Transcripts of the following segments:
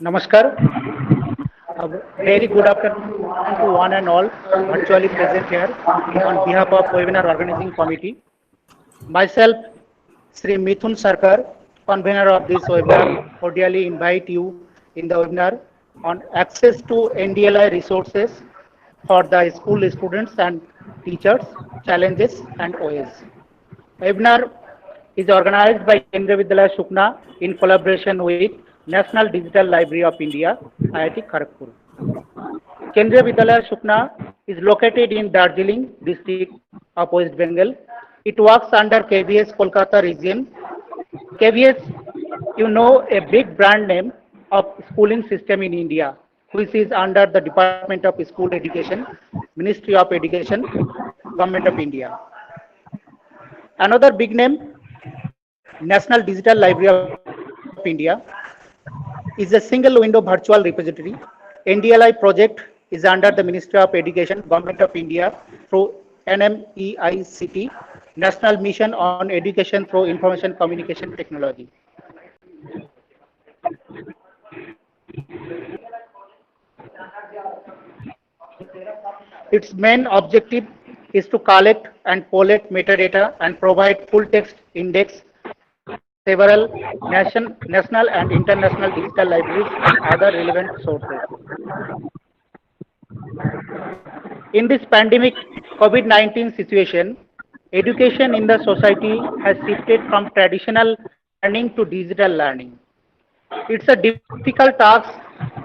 Namaskar. A very good afternoon to one and all virtually present here on behalf of Webinar Organizing Committee. Myself, Sri Mithun Sarkar, convener of this webinar, cordially invite you in the webinar on access to NDLI resources for the school students and teachers, challenges and ways. Webinar is organized by Kendriya Vidyalaya Shukna in collaboration with National Digital Library of India, IIT Kharagpur. Kendriya Vidyalaya Shukna is located in Darjeeling district of West Bengal. It works under KVS Kolkata region. KVS, you know, a big brand name of schooling system in India, which is under the Department of School Education, Ministry of Education, Government of India. Another big name, National Digital Library of India, is a single window virtual repository. NDLI project is under the Ministry of Education, Government of India through NMEICT, National Mission on Education through Information Communication Technology. Its main objective is to collect and collate metadata and provide full text index of several national and international digital libraries and other relevant sources. In this pandemic COVID-19 situation, education in the society has shifted from traditional learning to digital learning. It's a difficult task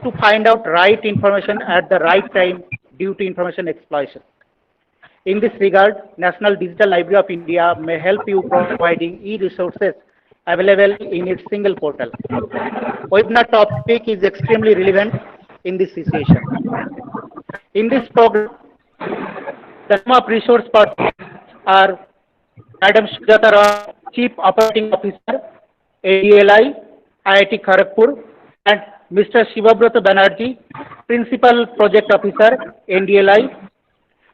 to find out right information at the right time due to information explosion. In this regard, National Digital Library of India may help you providing e-resources available in its single portal. Webinar topic is extremely relevant in this situation. In this program, the name of resource persons are Madam Sujata Roy, Chief Operating Officer, ADLI, IIT Kharagpur, and Mr. Shivabrata Banerjee, Principal Project Officer, NDLI,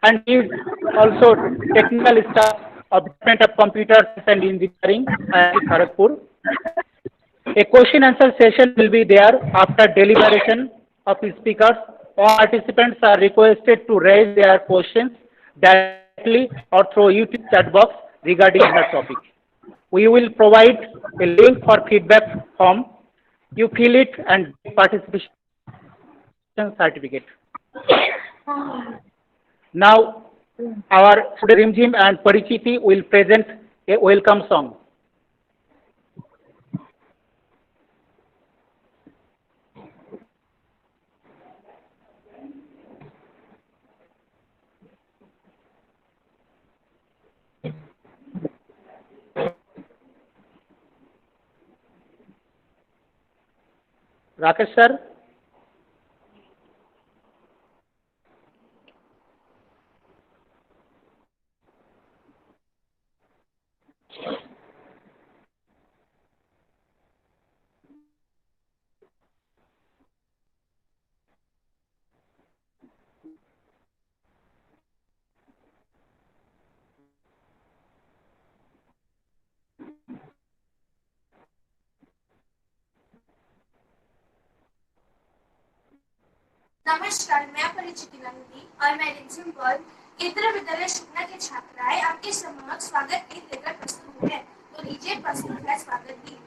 and he is also technical staff of Department of Computer Science and Engineering, IIT Kharagpur. A question answer session will be there after deliberation of the speakers. All participants are requested to raise their questions directly or through YouTube chat box regarding the topic. We will provide a link for feedback form. You fill it and get participation certificate. Now, our Rimjim and Parichiti will present a welcome song. Rakesh sir. नमस्कार, मैं परिचिति नंदी और मैं रिमझिम वर्ग केंद्रीय विद्यालय शुक्ला के छात्राएं आपके समक्ष स्वागत गीत लेकर प्रस्तुत हुए हैं। तो लीजिए प्रस्तुत है स्वागत गीत।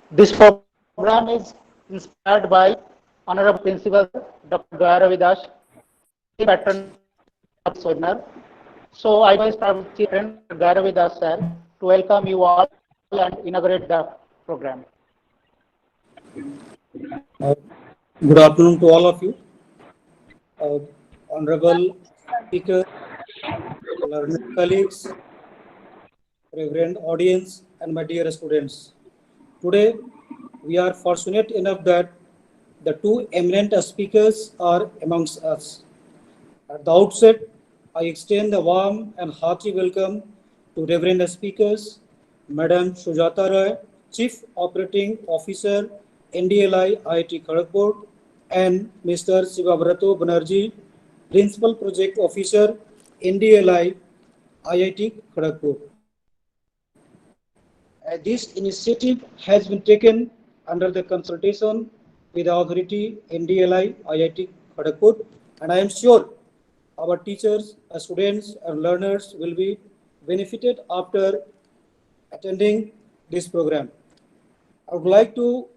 This program is inspired by Honorable Principal Dr. Daya Ravidas, patron of this webinar. So I request our chief friend Dr. Daya Ravidas sir to welcome you all and inaugurate the program. Uh, Good afternoon to all of you, uh, honorable speakers, learned colleagues, reverend audience, and my dear students. Today, we are fortunate enough that the two eminent speakers are amongst us. At the outset, I extend a warm and hearty welcome to Reverend speakers, Madam Sujata Roy, Chief Operating Officer, NDLI IIT Kharagpur, and Mr. Sivabrato Banerjee, Principal Project Officer, NDLI IIT Kharagpur. This initiative has been taken under the consultation with the authority NDLI IIT Kharagpur, and I am sure our teachers, students, and learners will be benefited after attending this program. I would like to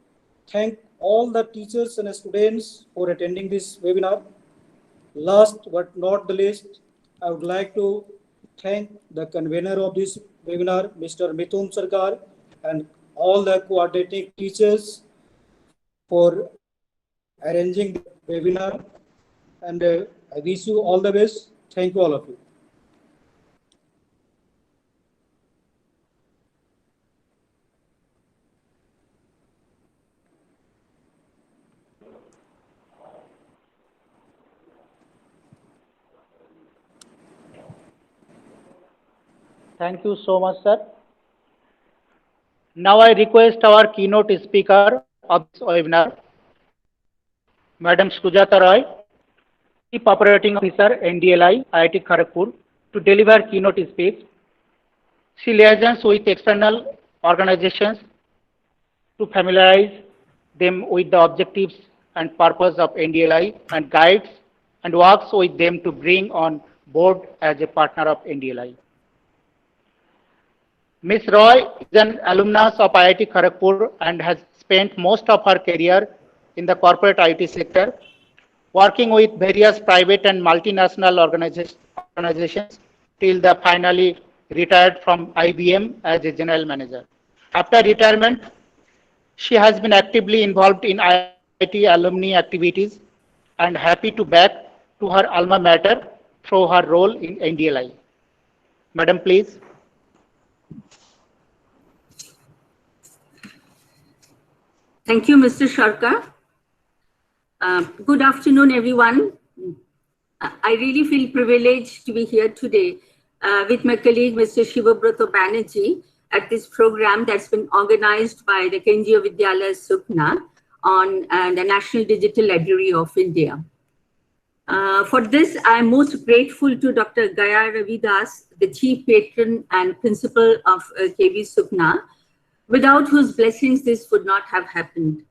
thank all the teachers and students for attending this webinar. Last but not the least, I would like to thank the convener of this webinar, Mr. Mithun Sarkar, and all the coordinating teachers for arranging this webinar. And I wish you all the best. Thank you, all of you. Thank you so much, sir. Now I request our keynote speaker of this webinar, Madam Sujata Roy, Chief Operating Officer, NDLI, IIT Kharagpur, to deliver keynote speech. She liaisons with external organizations to familiarize them with the objectives and purpose of NDLI and guides and works with them to bring on board as a partner of NDLI. Ms. Roy is an alumnus of IIT Kharagpur and has spent most of her career in the corporate IT sector, working with various private and multinational organizations till the finally retired from IBM as a general manager. After retirement, she has been actively involved in IIT alumni activities and happy to back to her alma mater through her role in NDLI. Madam, please. Thank you, Mr. Sharkar. Good afternoon, everyone. I really feel privileged to be here today with my colleague, Mr. Shivabrato Banerjee, at this program that's been organized by the Kendriya Vidyalaya Sukna on the National Digital Library of India. For this, I'm most grateful to Dr. Gaya Ravidas, the Chief Patron and Principal of KB Sukna, without whose blessings this would not have happened.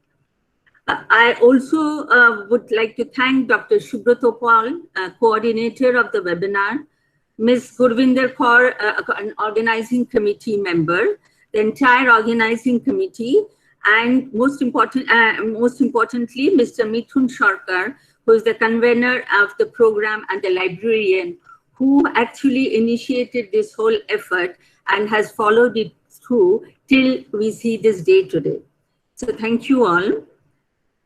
I also would like to thank Dr. Subrato Paul, coordinator of the webinar, Ms. Gurvinder Kaur, an organizing committee member, the entire organizing committee, and most importantly, Mr. Mithun Sharkar, who is the convener of the program and the librarian, who actually initiated this whole effort and has followed it through till we see this day today. So thank you all.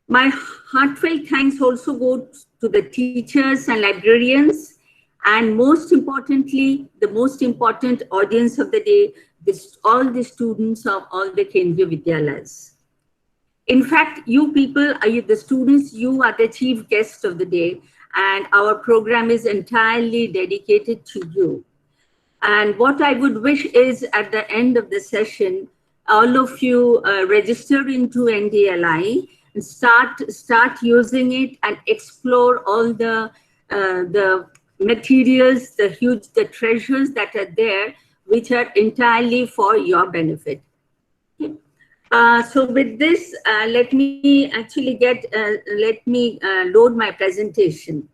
My heartfelt thanks also go to the teachers and librarians, and most importantly, the most important audience of the day, all the students of all the Kendriya Vidyalayas. In fact, you people, the students, you are the chief guests of the day, and our program is entirely dedicated to you. And what I would wish is at the end of the session, all of you register into NDLI and start using it and explore all the materials, the treasures that are there, which are entirely for your benefit. Okay. So with this, let me actually load my presentation.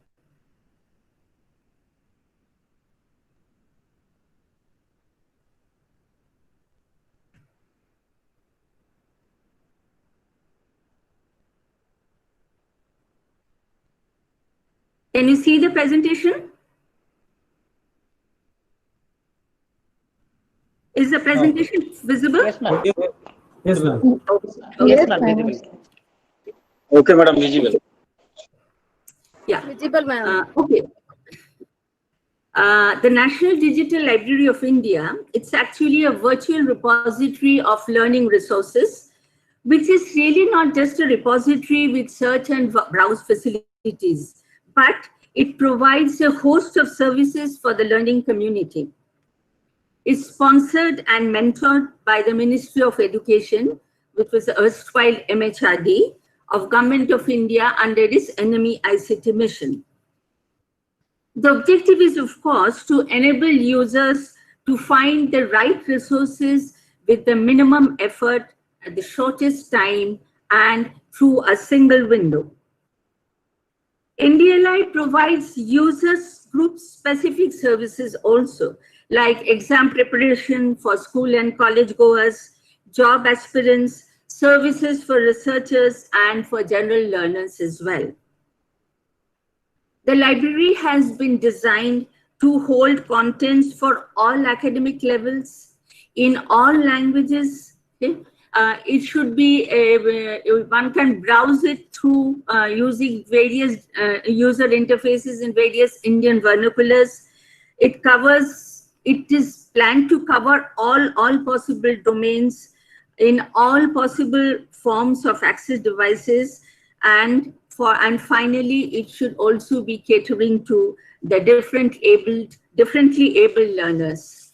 Can you see the presentation? Is the presentation visible? Yes, ma'am. Yes, ma'am. Yes, ma'am. Visible. Okay, madam, visible. Yeah. Visible, ma'am. Okay. The National Digital Library of India, it's actually a virtual repository of learning resources, which is really not just a repository with search and browse facilities, but it provides a host of services for the learning community. It's sponsored and mentored by the Ministry of Education, which was the erstwhile MHRD of Government of India under its NME ICT mission. The objective is, of course, to enable users to find the right resources with the minimum effort at the shortest time and through a single window. NDLI provides users group-specific services also, like exam preparation for school and college goers, job aspirants, services for researchers, and for general learners as well. The library has been designed to hold contents for all academic levels in all languages. Okay? It should be, one can browse it through using various user interfaces in various Indian vernaculars. It is planned to cover all possible domains in all possible forms of access devices, and finally, it should also be catering to the differently abled learners.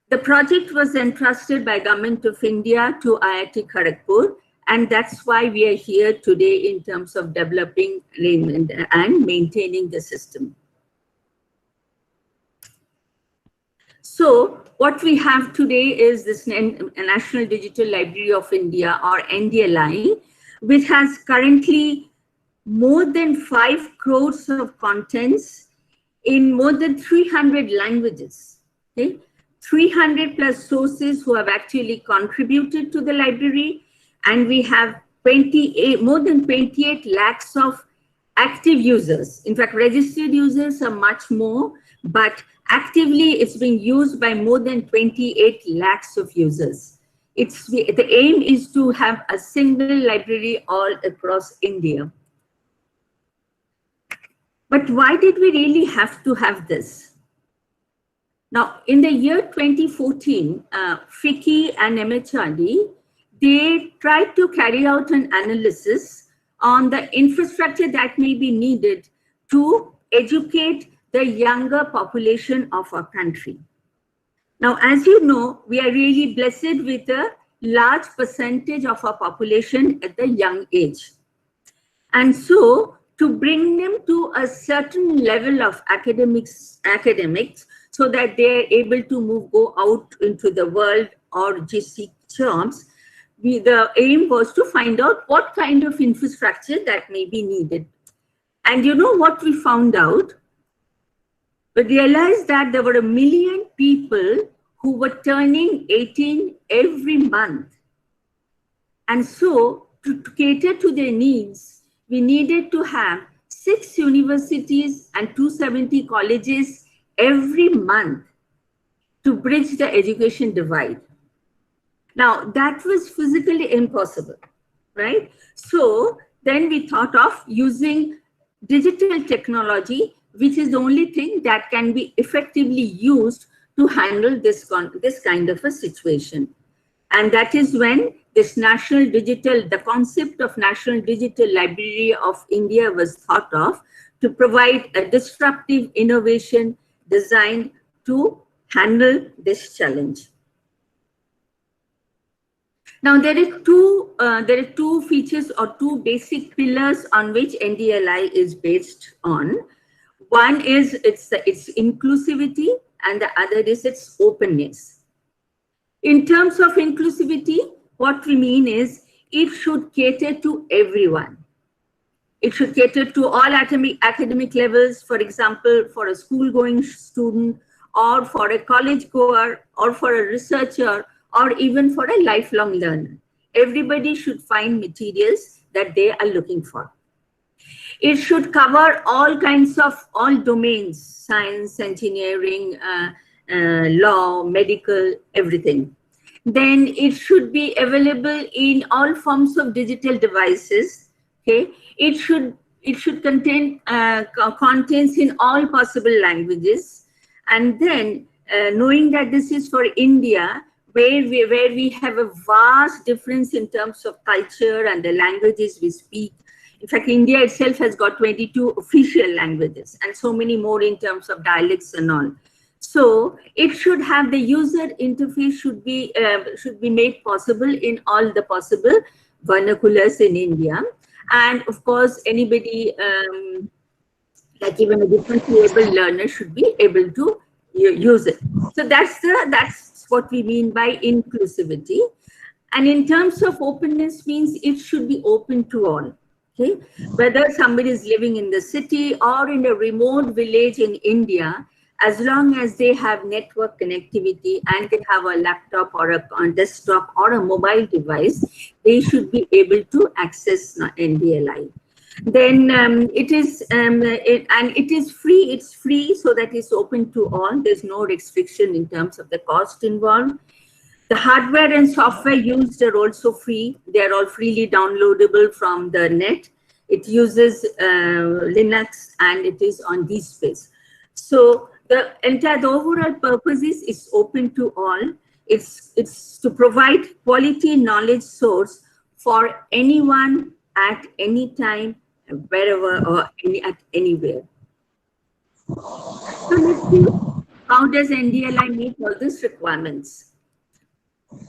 The project was entrusted by Government of India to IIT Kharagpur, and that's why we are here today in terms of developing and maintaining the system. So what we have today is this National Digital Library of India, or NDLI, which has currently more than 5 crores of contents in more than 300 languages. Okay? 300 plus sources who have actually contributed to the library, and we have more than 28 lakhs of active users. In fact, registered users are much more, but actively it's being used by more than 28 lakhs of users. The aim is to have a single library all across India. But why did we really have to have this? Now, in the year 2014, FICCI and MHRD, they tried to carry out an analysis on the infrastructure that may be needed to educate the younger population of our country. Now, as you know, we are really blessed with a large percentage of our population at the young age. And so, to bring them to a certain level of academics, so that they are able to go out into the world or just seek jobs, the aim was to find out what kind of infrastructure that may be needed. And you know what we found out? We realized that there were 1 million people who were turning 18 every month. And so, to cater to their needs, we needed to have 6 universities and 270 colleges every month to bridge the education divide. Now, that was physically impossible, right? So then we thought of using digital technology, which is the only thing that can be effectively used to handle this kind of a situation. And that is when this the concept of National Digital Library of India was thought of, to provide a disruptive innovation designed to handle this challenge. Now, there are two features or 2 basic pillars on which NDLI is based on. One is its inclusivity, and the other is its openness. In terms of inclusivity, what we mean is it should cater to everyone. It should cater to all academic levels, for example, for a school-going student, or for a college goer, or for a researcher, or even for a lifelong learner. Everybody should find materials that they are looking for. It should cover all kinds of, all domains, science, engineering, law, medical, everything. Then it should be available in all forms of digital devices. Okay, it should contain contents in all possible languages. And then knowing that this is for India, where we have a vast difference in terms of culture and the languages we speak. In fact, India itself has got 22 official languages and so many more in terms of dialects and all. So it should have, the user interface should be made possible in all the possible vernaculars in India. And of course, anybody, like even a differently able learner, should be able to use it. So that's what we mean by inclusivity. And in terms of openness, means it should be open to all. Okay, whether somebody is living in the city or in a remote village in India, as long as they have network connectivity and they have a laptop or a desktop or a mobile device, they should be able to access NDLI. Then it is free. It's free, so that it's open to all. There's no restriction in terms of the cost involved. The hardware and software used are also free. They are all freely downloadable from the net. It uses Linux and it is on DSpace. So the overall purpose is open to all. It's to provide quality knowledge source for anyone at any time, wherever or at anywhere. So let's see, how does NDLI meet all these requirements?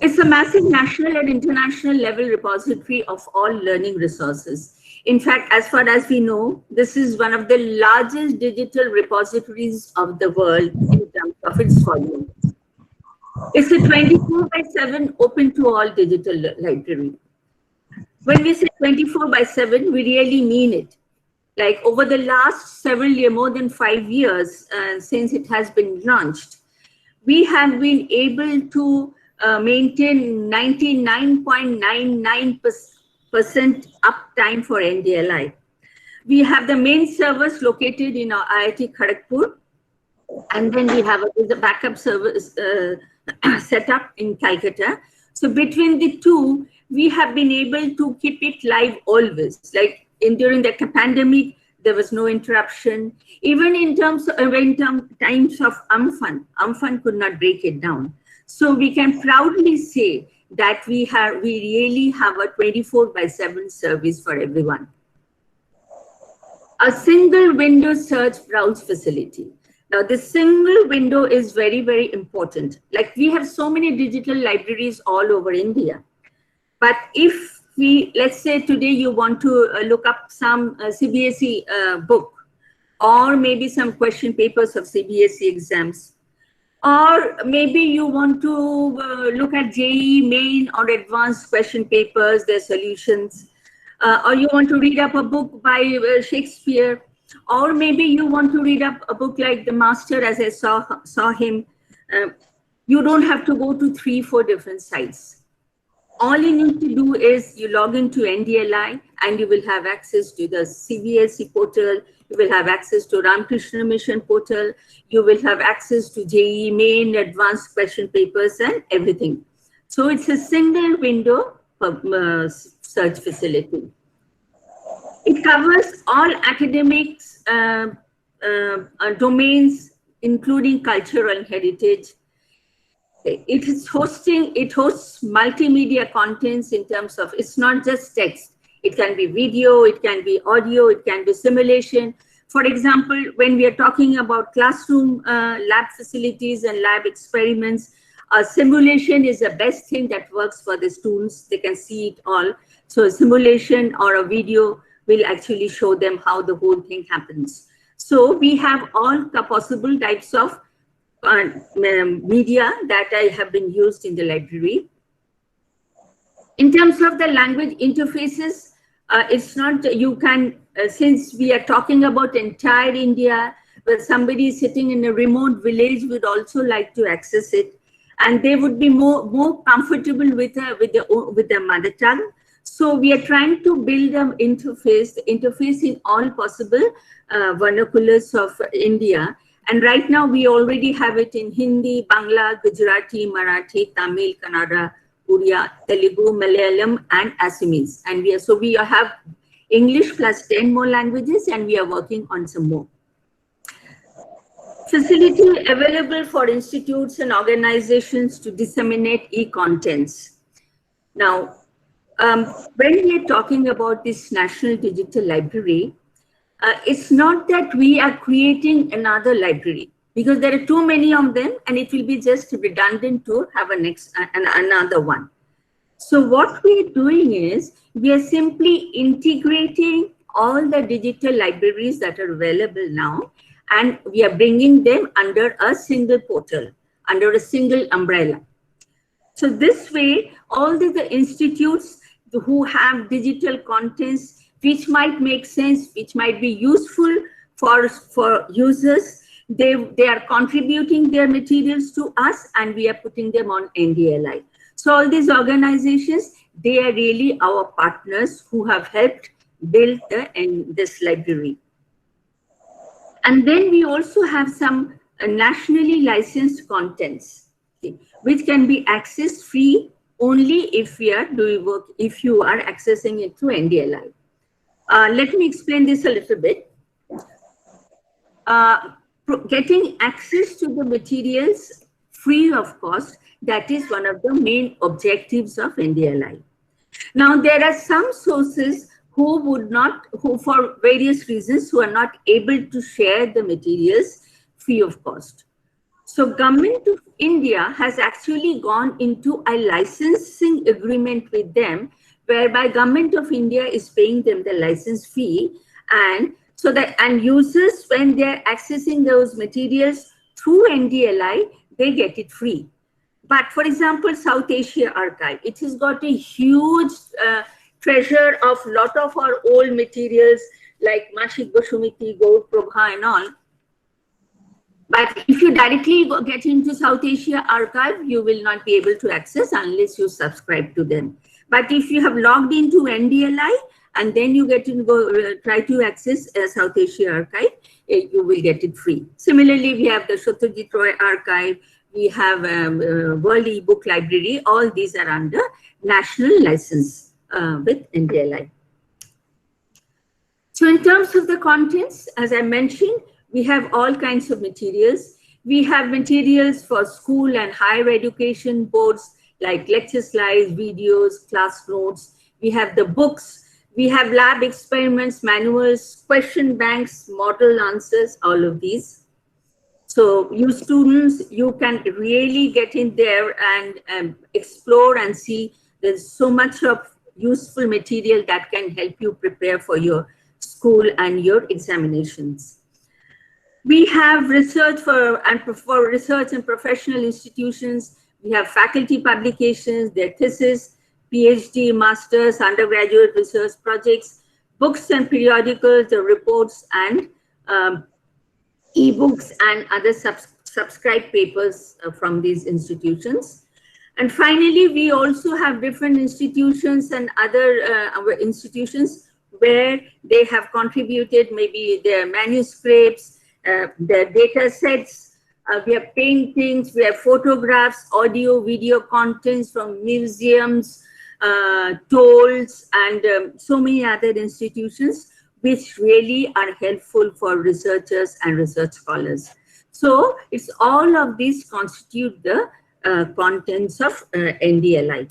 It's a massive national and international level repository of all learning resources. In fact, as far as we know, this is one of the largest digital repositories of the world in terms of its volume. It's a 24/7 open to all digital library. When we say 24/7, we really mean it. Like over the last several years, more than 5 years since it has been launched, we have been able to maintain 99.99% uptime for NDLI. We have the main servers located in our IIT Kharagpur, and then we have a backup service set up in Calcutta. So between the two, we have been able to keep it live always. Like during the pandemic, there was no interruption. Even in times of Amphan could not break it down. So we can proudly say that we really have a 24/7 service for everyone. A single window search browse facility. Now, this single window is very, very important. Like we have so many digital libraries all over India. But if let's say today you want to look up some CBSE book, or maybe some question papers of CBSE exams, or maybe you want to look at JEE main or advanced question papers, their solutions, or you want to read up a book by Shakespeare, or maybe you want to read up a book like The Master as I saw him. You don't have to go to 3-4 different sites. All you need to do is you log into NDLI and you will have access to the CBSE portal. You will have access to Ramakrishna Mission portal. You will have access to JEE main, advanced question papers and everything. So it's a single window search facility. It covers all academics domains, including cultural and heritage. It hosts multimedia contents in terms of, it's not just text. It can be video, it can be audio, it can be simulation. For example, when we are talking about classroom lab facilities and lab experiments, a simulation is the best thing that works for the students. They can see it all. So a simulation or a video will actually show them how the whole thing happens. So we have all the possible types of media that have been used in the library. In terms of the language interfaces, it's not, you can, since we are talking about entire India, where somebody sitting in a remote village would also like to access it, and they would be more comfortable with their mother tongue. So we are trying to build an interface in all possible vernaculars of India. And right now we already have it in Hindi, Bangla, Gujarati, Marathi, Tamil, Kannada, Oriya, Telugu, Malayalam, and Assamese. And we have English plus 10 more languages, and we are working on some more. Facility available for institutes and organizations to disseminate e-contents. Now, when we are talking about this National Digital Library, it's not that we are creating another library, because there are too many of them and it will be just redundant to have another one. So what we are doing is we are simply integrating all the digital libraries that are available now, and we are bringing them under a single portal, under a single umbrella. So this way, all the institutes who have digital contents which might make sense, which might be useful for users, they are contributing their materials to us, and we are putting them on NDLI. So all these organizations, they are really our partners who have helped build this library. And then we also have some nationally licensed contents, which can be accessed free only if we are doing work, if you are accessing it through NDLI. Let me explain this a little bit. Getting access to the materials free of cost, that is one of the main objectives of NDLI. Now, there are some sources who for various reasons, who are not able to share the materials free of cost. So Government of India has actually gone into a licensing agreement with them, whereby Government of India is paying them the license fee, and so that users, when they're accessing those materials through NDLI, they get it free. But for example, South Asia Archive, it has got a huge treasure of lot of our old materials like Mashik Gosumiti, Gaur Prabha and all. But if you directly get into South Asia Archive, you will not be able to access unless you subscribe to them. But if you have logged into NDLI and then you get to try to access South Asia Archive, you will get it free. Similarly, we have the Satyajit Roy Archive, we have World eBook Library. All these are under national license with NDLI. So in terms of the contents, as I mentioned, we have all kinds of materials. We have materials for school and higher education boards, like lecture slides, videos, class notes. We have the books. We have lab experiments, manuals, question banks, model answers, all of these. So you students, you can really get in there and explore and see. There's so much of useful material that can help you prepare for your school and your examinations. We have research for research and professional institutions. We have faculty publications, their thesis, PhD, master's, undergraduate research projects, books and periodicals, the reports and e-books and other subscribed papers from these institutions. And finally, we also have different institutions and other institutions where they have contributed maybe their manuscripts, their data sets. We have paintings, we have photographs, audio, video contents from museums, tolls, and so many other institutions, which really are helpful for researchers and research scholars. So it's all of these constitute the contents of NDLI.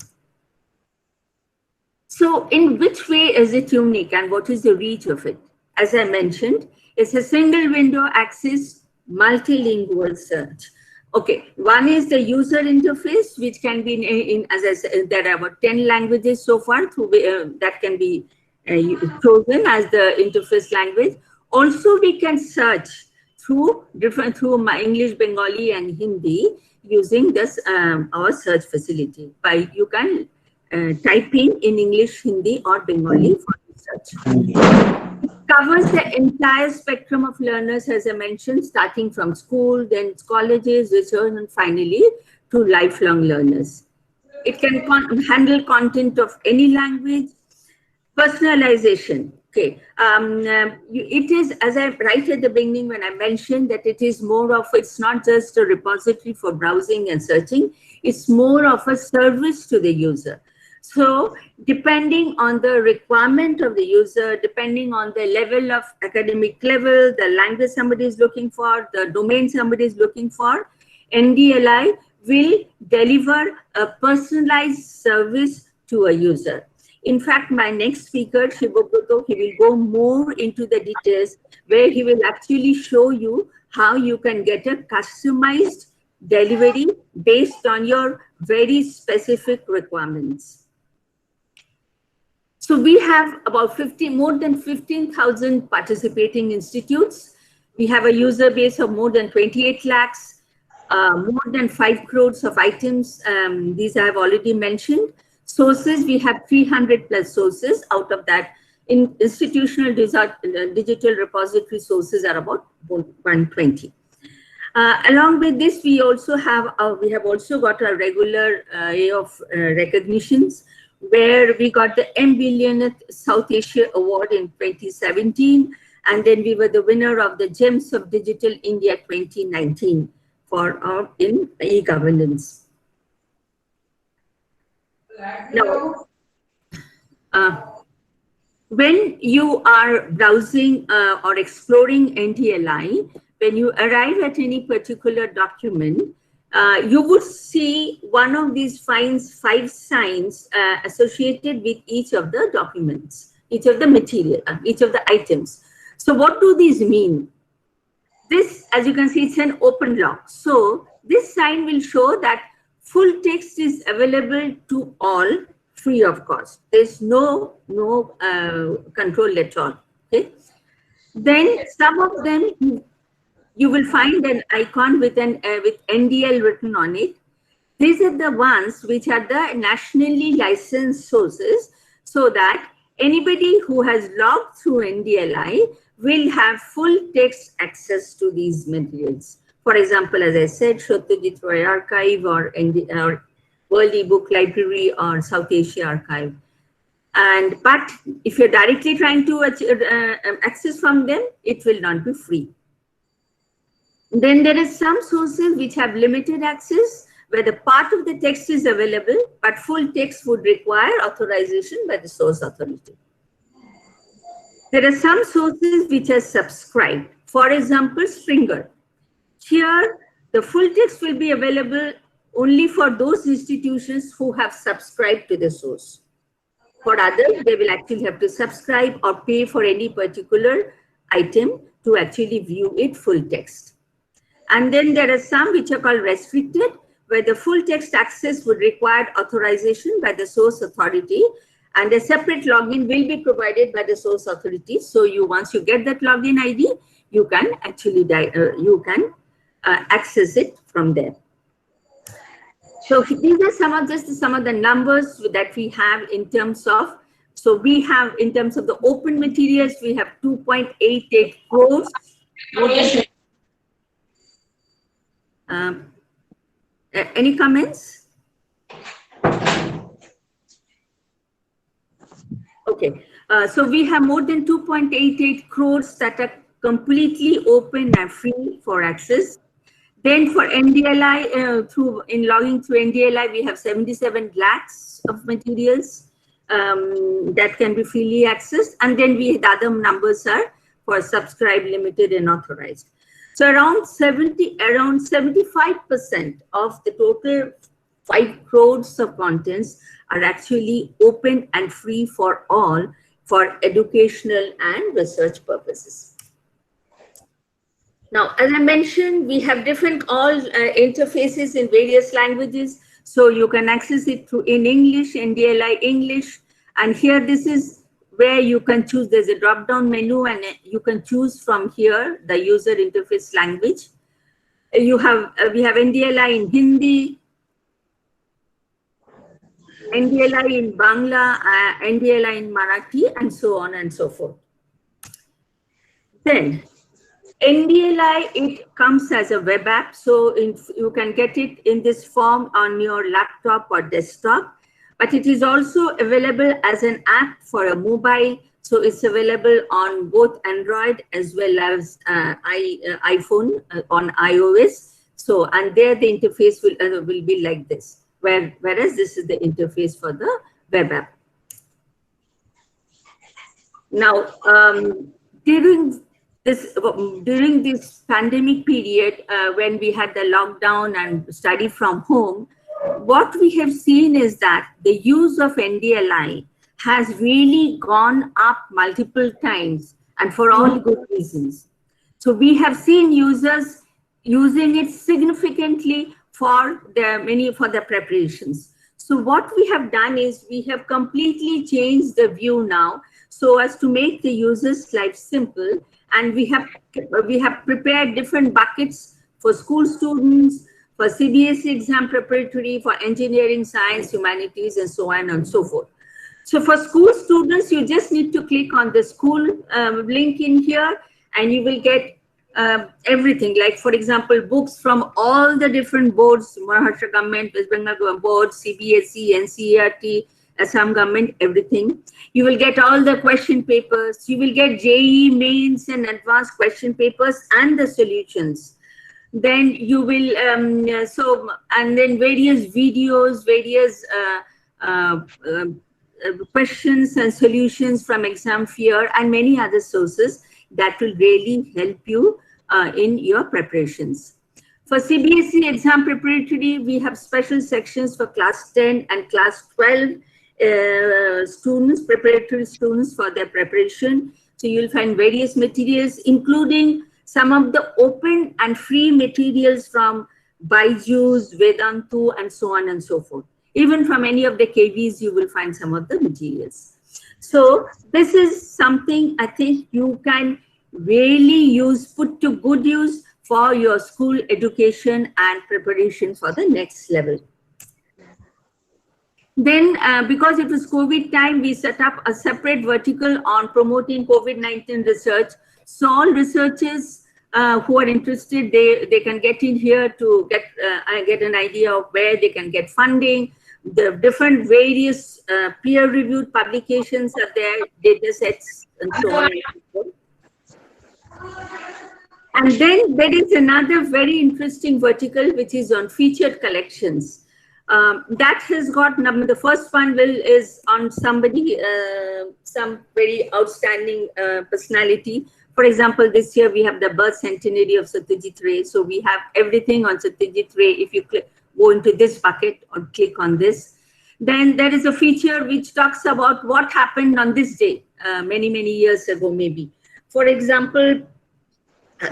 So in which way is it unique and what is the reach of it? As I mentioned, it's a single window access, multilingual search. Okay, one is the user interface, which can be in as I said, there are about 10 languages so far through, that can be chosen as the interface language. Also, we can search through my English, Bengali, and Hindi using this our search facility. You can type in English, Hindi, or Bengali for research. Covers the entire spectrum of learners, as I mentioned, starting from school, then colleges, research, and finally to lifelong learners. It can handle content of any language. Personalization. Okay. It is, as I right at the beginning when I mentioned that it is more of, it's not just a repository for browsing and searching, it's more of a service to the user. So depending on the requirement of the user, depending on the level of academic level, the language somebody is looking for, the domain somebody is looking for, NDLI will deliver a personalized service to a user. In fact, my next speaker, Shibobroto, he will go more into the details where he will actually show you how you can get a customized delivery based on your very specific requirements. So we have about more than 15,000 participating institutes. We have a user base of more than 28 lakhs, more than 5 crores of items. These I have already mentioned. Sources, we have 300 plus sources. Out of that, in institutional digital repository sources are about 120. Along with this, we also have also got a regular array of recognitions, where we got the M-Billionth South Asia Award in 2017, and then we were the winner of the Gems of Digital India 2019 for our in e-governance. Now, when you are browsing or exploring NDLI, when you arrive at any particular document, you would see one of these 5 signs associated with each of the documents, each of the material, each of the items. So what do these mean? This, as you can see, it's an open lock. So this sign will show that full text is available to all free of cost. There's no control at all. Okay. Then some of them you will find an icon with NDL written on it. These are the ones which are the nationally licensed sources, so that anybody who has logged through NDLI will have full text access to these materials. For example, as I said, Satyajit Roy Archive or World eBook Library or South Asia Archive. But if you're directly trying to access from them, it will not be free. Then there is some sources which have limited access, where the part of the text is available, but full text would require authorization by the source authority. There are some sources which are subscribed. For example, Springer. Here, the full text will be available only for those institutions who have subscribed to the source. For others, they will actually have to subscribe or pay for any particular item to actually view it full text. And then there are some which are called restricted, where the full text access would require authorization by the source authority, and a separate login will be provided by the source authority. So once you get that login ID, you can actually access it from there. So these are some of the numbers that we have in terms of. So we have, in terms of the open materials, we have 2.88 crores. Any comments? Okay, so we have more than 2.88 crores that are completely open and free for access. Then for NDLI, in logging through NDLI, we have 77 lakhs of materials that can be freely accessed. And then the other numbers are for subscribed, limited, and authorized. So around 75% of the total 5 crores of contents are actually open and free for all for educational and research purposes. Now, as I mentioned, we have different interfaces in various languages. So you can access it through in English, NDLI English. And here, this is where you can choose. There's a drop-down menu, and you can choose from here the user interface language. We have NDLI in Hindi, NDLI in Bangla, NDLI in Marathi, and so on and so forth. Then NDLI, it comes as a web app, so you can get it in this form on your laptop or desktop. but it is also available as an app for a mobile. So it's available on both Android as well as iPhone on iOS. So, and there the interface will be like this, whereas this is the interface for the web app. Now, during this pandemic period, when we had the lockdown and study from home, what we have seen is that the use of NDLI has really gone up multiple times, and for all good reasons. So we have seen users using it significantly for their preparations. So what we have done is we have completely changed the view now so as to make the user's life simple, and we have prepared different buckets for school students, for CBSE exam preparatory, for engineering, science, humanities, and so on and so forth. So for school students, you just need to click on the school link in here, and you will get everything. Like, for example, books from all the different boards, Maharashtra government, West Bengal board, CBSE, NCERT, Assam government, everything. You will get all the question papers. You will get JEE mains and advanced question papers and the solutions. Then you will, and then various videos, various questions and solutions from Exam Fear and many other sources that will really help you in your preparations. For CBSE exam preparatory, we have special sections for class 10 and class 12 students, preparatory students for their preparation. So you'll find various materials, including some of the open and free materials from Byju's, Vedantu, and so on and so forth. Even from any of the KVs, you will find some of the materials. So this is something I think you can really use, put to good use for your school education and preparation for the next level. Then, because it was COVID time, we set up a separate vertical on promoting COVID-19 research. So all researchers who are interested, they can get in here to get an idea of where they can get funding. The different various peer-reviewed publications are there, data sets, and so on and so forth. And then there is another very interesting vertical, which is on featured collections. That has got, the first one is on somebody, some very outstanding personality. For example, this year we have the birth centenary of Satyajit Ray. So we have everything on Satyajit Ray. If you go into this bucket or click on this, then there is a feature which talks about what happened on this day, many, many years ago, maybe. For example,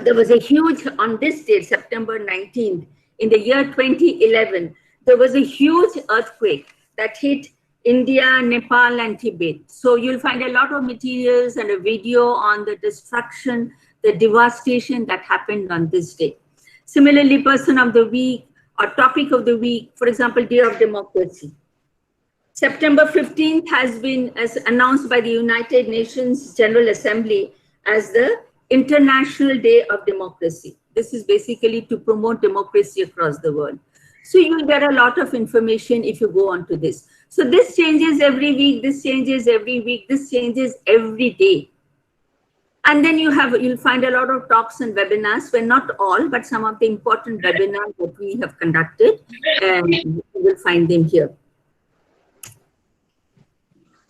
there was a huge, on this date, September 19th, in the year 2011, there was a huge earthquake that hit India, Nepal, and Tibet. So you'll find a lot of materials and a video on the destruction, the devastation that happened on this day. Similarly, person of the week or topic of the week, for example, Day of Democracy. September 15th has been announced by the United Nations General Assembly as the International Day of Democracy. This is basically to promote democracy across the world. So you will get a lot of information if you go on to this. So this changes every week, this changes every week, this changes every day. And then you'll find a lot of talks and webinars, well, not all, but some of the important webinars that we have conducted, and you will find them here.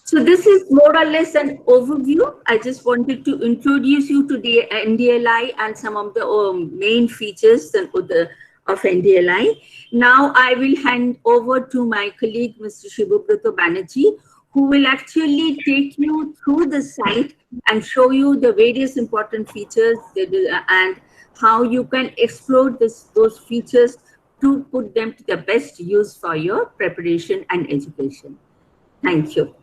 So this is more or less an overview. I just wanted to introduce you to the NDLI and some of the main features of NDLI. Now I will hand over to my colleague, Mr. Shibubrato Banerjee, who will actually take you through the site and show you the various important features and how you can explore those features to put them to the best use for your preparation and education. Thank you.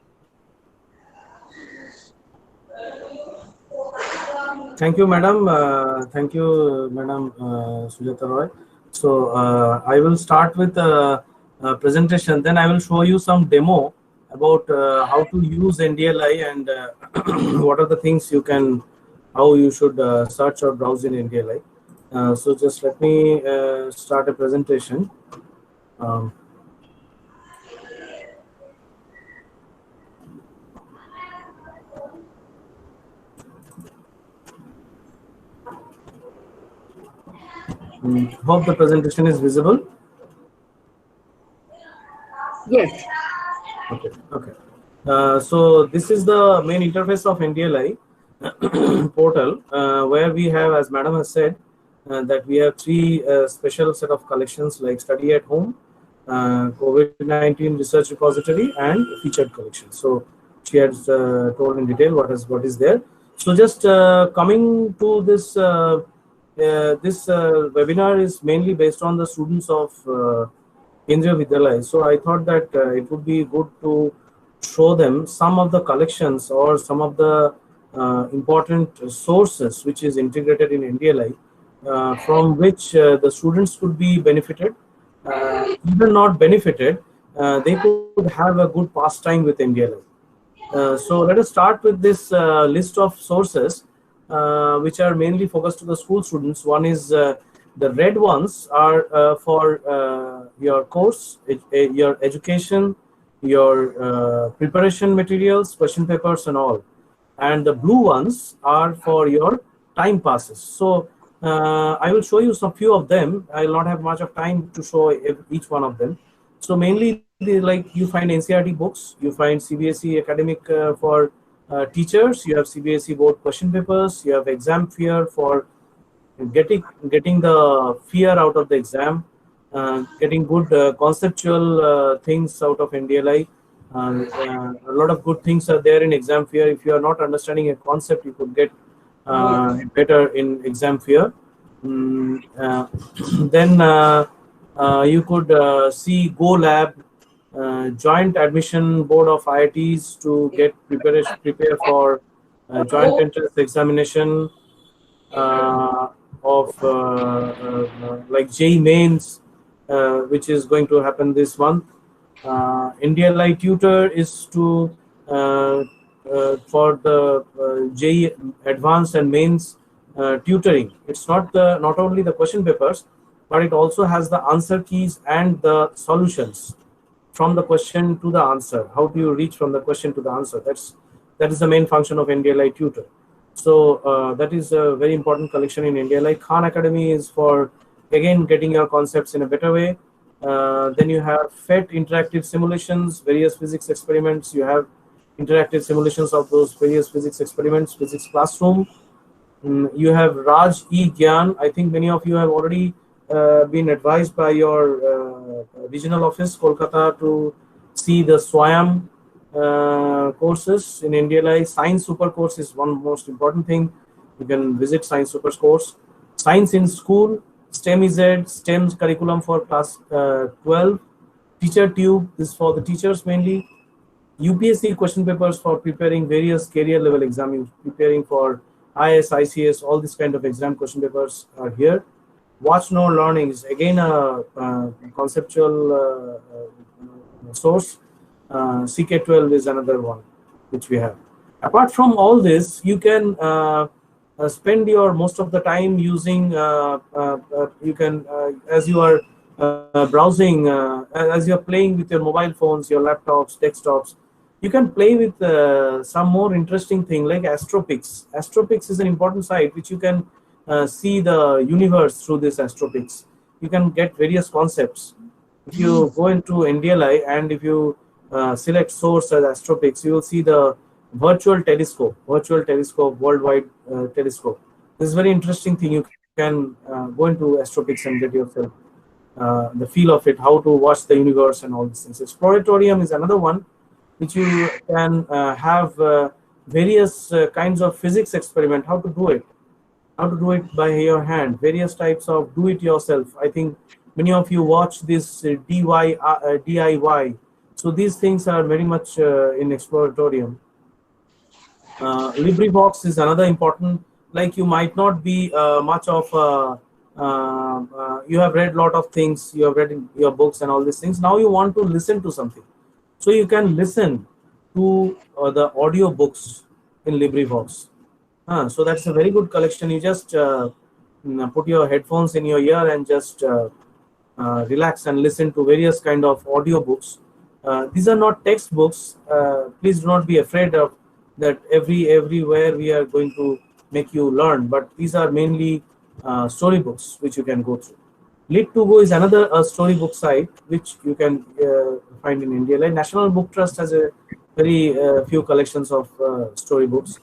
Thank you, Madam. Thank you, Madam Sujata Roy. So I will start with a presentation. Then I will show you some demo about how to use NDLI and what are the things you can, how you should search or browse in NDLI. So just let me start a presentation. Hope the presentation is visible. Yes. Okay. Okay. So this is the main interface of NDLI portal, where we have, as Madam has said, that we have three special set of collections like study at home, COVID-19 research repository, and featured collection. So she has told in detail what is there. So just coming to this, this webinar is mainly based on the students of Kendriya Vidyalaya. So I thought that it would be good to show them some of the collections or some of the important sources which is integrated in NDLI, from which the students could be benefited, even not benefited, they could have a good pastime with NDLI. So let us start with this list of sources, which are mainly focused to the school students. One is the red ones are for your course, your education, your preparation materials, question papers and all. And the blue ones are for your time passes. So I will show you some few of them. I will not have much of time to show each one of them. So mainly, like you find NCERT books, you find CBSE academic for teachers, you have CBSE board question papers, you have exam fear for getting the fear out of the exam, getting good conceptual things out of NDLI. A lot of good things are there in exam fear. If you are not understanding a concept, you could get better in exam fear. Then you could see Go Lab, Joint Admission Board of IITs to get prepare for joint entrance examination of like JEE Mains, which is going to happen this month. NDLI Tutor is to for the JEE Advanced and Mains tutoring. It's not only the question papers, but it also has the answer keys and the solutions from the question to the answer. How do you reach from the question to the answer? That is the main function of NDLI Tutor. So that is a very important collection in NDLI. Khan Academy is for, again, getting your concepts in a better way. Then you have PhET interactive simulations, various physics experiments. You have interactive simulations of those various physics experiments, physics classroom. You have Raj E-Gyan. I think many of you have already been advised by your regional office, Kolkata, to see the SWAYAM courses in NDLI. Science Super course is one most important thing. You can visit Science Super course. Science in School, STEM EZ, STEM curriculum for class 12. Teacher Tube is for the teachers mainly. UPSC question papers for preparing various career level exams, preparing for IS, ICS, all these kind of exam question papers are here. Watch No Learning is again a conceptual source. CK12 is another one which we have. Apart from all this, you can spend your most of the time using, you can, as you are browsing, as you are playing with your mobile phones, your laptops, desktops, you can play with some more interesting thing like Astropix. Astropix is an important site which you can see the universe through this Astropix. You can get various concepts. If you go into NDLI and if you select source as Astropix, you will see the virtual telescope worldwide telescope. This is a very interesting thing. You can go into Astropix and get yourself the feel of it, how to watch the universe and all these things. Exploratorium is another one which you can have various kinds of physics experiment, how to do it by your hand, various types of do it yourself. I think many of you watch this DIY. So these things are very much in Exploratorium. LibriVox is another important, like you might not be much of you have read a lot of things, you have read in your books and all these things. Now you want to listen to something. So you can listen to the audio books in LibriVox. So that's a very good collection. You just put your headphones in your ear and just relax and listen to various kind of audio books. These are not textbooks. Please do not be afraid of that everywhere we are going to make you learn, but these are mainly storybooks which you can go through. Lit2Go is another storybook site which you can find in India. Like National Book Trust has a very few collections of storybooks.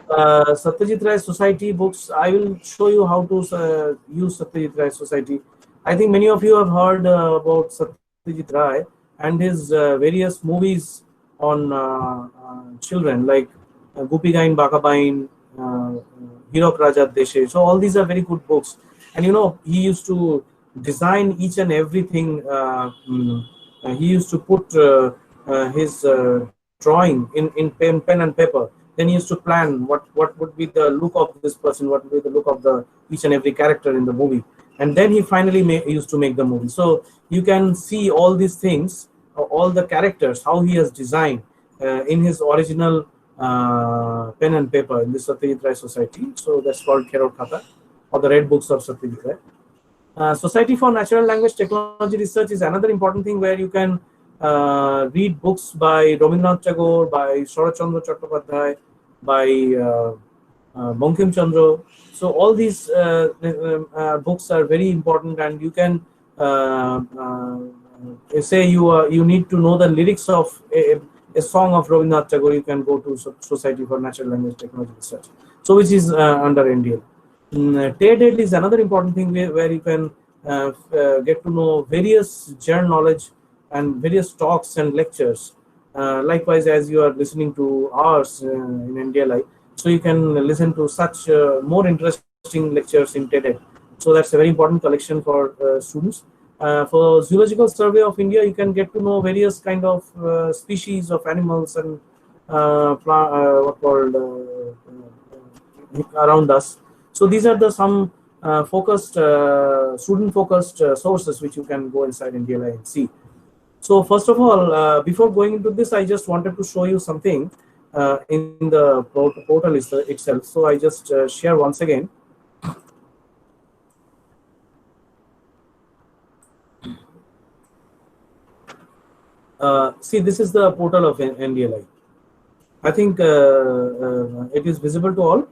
Satyajit Ray Society books. I will show you how to use Satyajit Ray Society. I think many of you have heard about Satyajit Ray and his various movies on children, like Gopiga in Bakabain, Hirok Raja Deshe. So all these are very good books. And you know, he used to design each and everything. He used to put his drawing in pen and paper. Then he used to plan what would be the look of this person, what would be the look of the each and every character in the movie. And then he finally used to make the movie. So you can see all these things, all the characters, how he has designed in his original pen and paper in the Satyajit Ray Society. So that's called Kherot Khata, or the Red Books of Satyajit Ray. Society for Natural Language Technology Research is another important thing where you can read books by Rabindranath Tagore, by Sharat Chandra Chattopadhyay, by Bankim Chandra. So all these books are very important, and you can say you need to know the lyrics of a song of Rabindranath Tagore. You can go to Society for Natural Language Technology Research, so which is under NDL. TED is another important thing where you can get to know various general knowledge and various talks and lectures. Likewise, as you are listening to ours in NDLI, so you can listen to such more interesting lectures in TED. So that's a very important collection for students. For Zoological Survey of India, you can get to know various kind of species of animals and what called around us. So these are the some focused, student-focused sources which you can go inside NDLI and see. So first of all, before going into this, I just wanted to show you something in the portal itself. So I just share once again. See, this is the portal of NDLI. I think it is visible to all.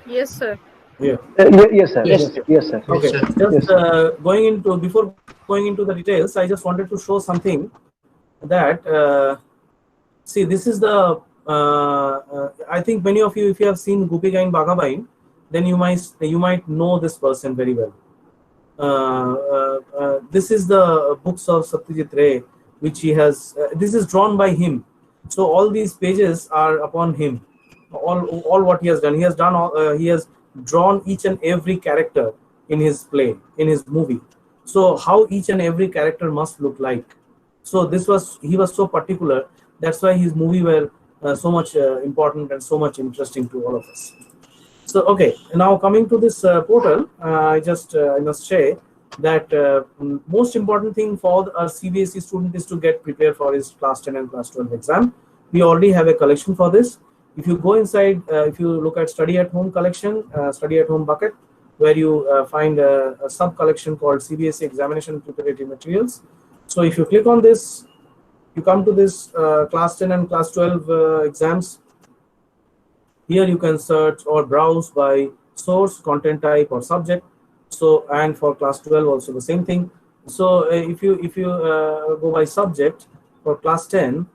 Yes, sir. Yeah. Yes, sir. Yes, sir. Okay. Just going into, before going into the details, I just wanted to show something that see, this is the I think many of you, if you have seen Gopiga in Bakabain, then you might know this person very well. This is the books of Satyajit Ray, which he has. This is drawn by him, so all these pages are upon him. All what he has done, he has done. He has drawn each and every character in his play, in his movie. So how each and every character must look like. So he was so particular. That's why his movie were so much important and so much interesting to all of us. So okay, now coming to this portal, I must say that most important thing for our CBSE student is to get prepared for his class 10 and class 12 exam. We already have a collection for this. If you go inside, if you look at study at home collection, study at home bucket, where you find a sub collection called CBSE examination preparatory materials. So if you click on this, you come to this class 10 and class 12 exams. Here you can search or browse by source, content type, or subject. So, and for class 12 also the same thing. So if you go by subject for class 10,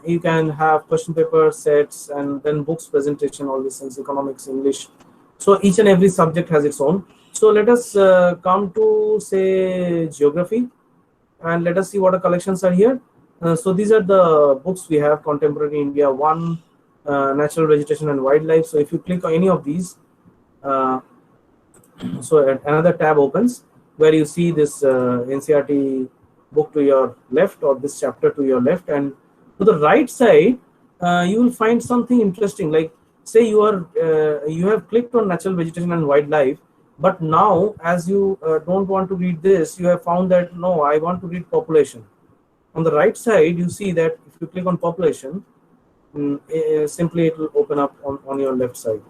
you can have question paper sets and then books presentation, all these things, economics, English. So each and every subject has its own. So let us come to say geography, and let us see what the collections are here. So these are the books we have: Contemporary India 1, Natural Vegetation and Wildlife. So if you click on any of these, so another tab opens where you see this NCERT book to your left, or this chapter to your left, and to the right side you will find something interesting. Like say you have clicked on Natural Vegetation and Wildlife, but now as you don't want to read this, you have found that no, I want to read population. On the right side you see that if you click on population, simply it will open up on your left side.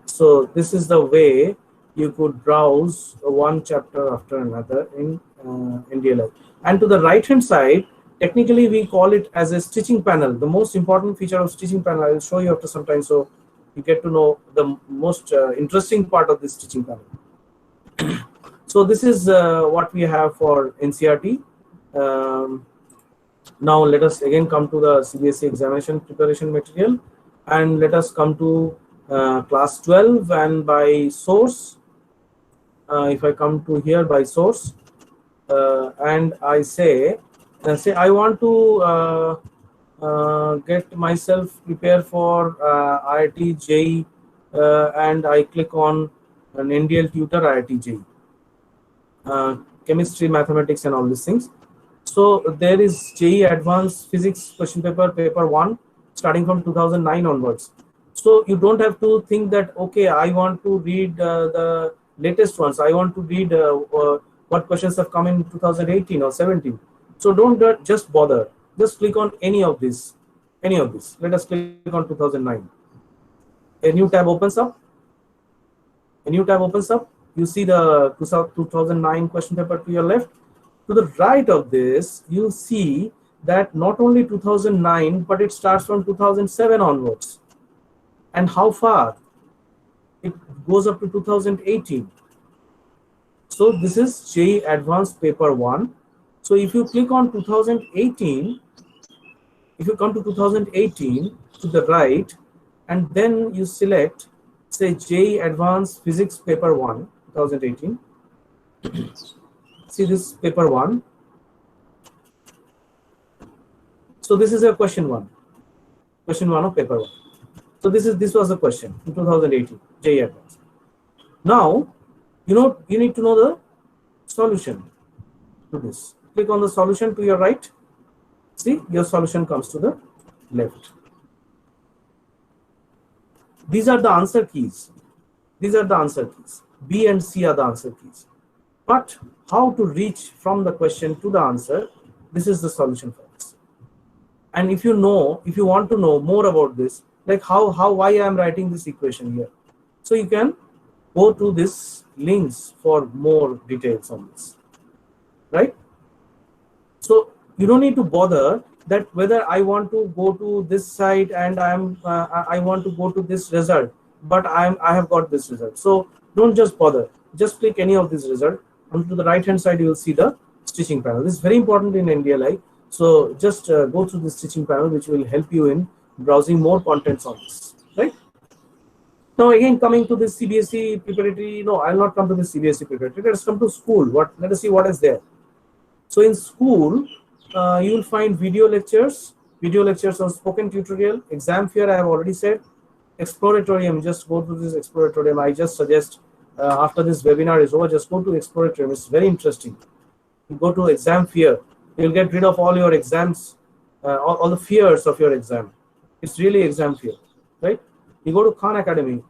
So this is the way you could browse one chapter after another in NDLI. And to the right hand side Technically, we call it as a stitching panel. The most important feature of stitching panel, I will show you after some time, so you get to know the most interesting part of this stitching panel. So this is what we have for NCERT. Now let us again come to the CBSE examination preparation material, and let us come to class 12 and by source. If I come to here by source, and I say I want to get myself prepared for IIT JEE, and I click on an NDL tutor IIT JEE, chemistry, mathematics, and all these things. So there is JEE Advanced Physics question paper, paper 1, starting from 2009 onwards. So you don't have to think that, okay, I want to read the latest ones. I want to read what questions have come in 2018 or 17. So don't just bother. Just click on any of this. Let us click on 2009. A new tab opens up. You see the 2009 question paper to your left. To the right of this, you see that not only 2009, but it starts from 2007 onwards. And how far? It goes up to 2018. So this is JEE Advanced Paper 1. So if you click on 2018, if you come to 2018 to the right, and then you select, say, JEE Advanced Physics Paper 1, 2018. See this paper 1. So this is a question 1 of paper 1. So this was the question in 2018, JEE Advanced. Now, you need to know the solution to this. Click on the solution to your right. See, your solution comes to the left. These are the answer keys. B and C are the answer keys. But how to reach from the question to the answer, this is the solution for this. And if you want to know more about this, like why I am writing this equation here, so you can go to this links for more details on this, right? So you don't need to bother that whether I want to go to this side and I want to go to this result, but I have got this result. So don't just bother. Just click any of this result. And to the right hand side, you will see the stitching panel. This is very important in NDLI. So just go through the stitching panel, which will help you in browsing more contents on this, right? Now again, coming to this CBSE preparatory, no, I'll not come to the CBSE preparatory. Let us come to school. Let us see what is there. So in school, you will find video lectures on spoken tutorial, exam fear, I have already said. Exploratorium, just go to this Exploratorium. I just suggest after this webinar is over, just go to Exploratorium. It's very interesting. You go to exam fear, you'll get rid of all your exams, all the fears of your exam. It's really exam fear, right? You go to Khan Academy,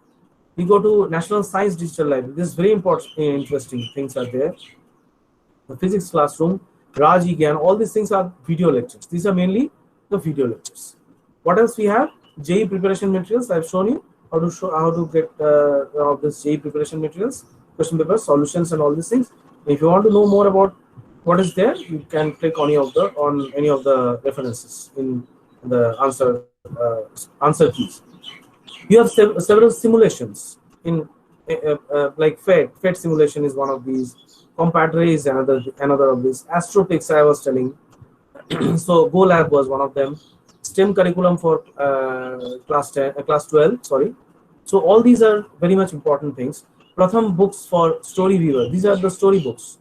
you go to National Science Digital Library. This is very important, interesting things are there. The physics classroom, Raj Gyan, all these things are video lectures. These are mainly the video lectures. What else we have? JEE preparation materials. I've shown you how to get this JEE preparation materials, question paper, solutions, and all these things. If you want to know more about what is there, you can click on any of the references in the answer keys. You have several simulations in like FET simulation is one of these. Compadre is another of these. Astropix I was telling. So GoLab was one of them. STEM curriculum for class 12. Sorry. So all these are very much important things. Pratham books for Story Viewer. These are the story books.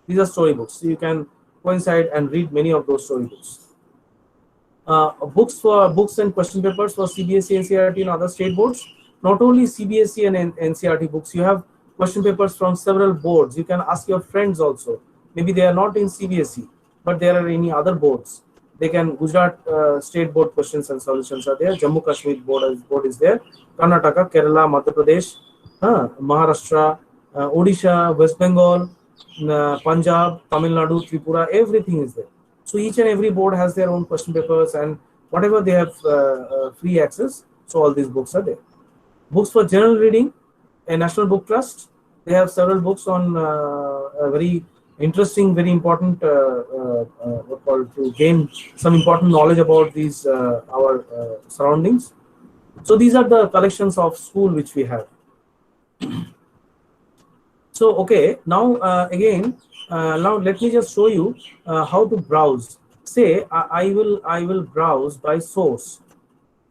These are story books. So you can coincide and read many of those story books. Books and question papers for CBSE, NCERT, and other state boards. Not only CBSE and NCERT books, you have question papers from several boards. You can ask your friends also. Maybe they are not in CBSE, but there are any other boards. They can, Gujarat state board questions and solutions are there. Jammu Kashmir board is there. Karnataka, Kerala, Madhya Pradesh, Maharashtra, Odisha, West Bengal, Punjab, Tamil Nadu, Tripura, everything is there. So each and every board has their own question papers, and whatever they have free access. So all these books are there. Books for general reading, a National Book Trust. They have several books on very interesting, very important, what called, to gain some important knowledge about these our surroundings. So these are the collections of school which we have. So okay, now again, now let me just show you how to browse. Say I will browse by source,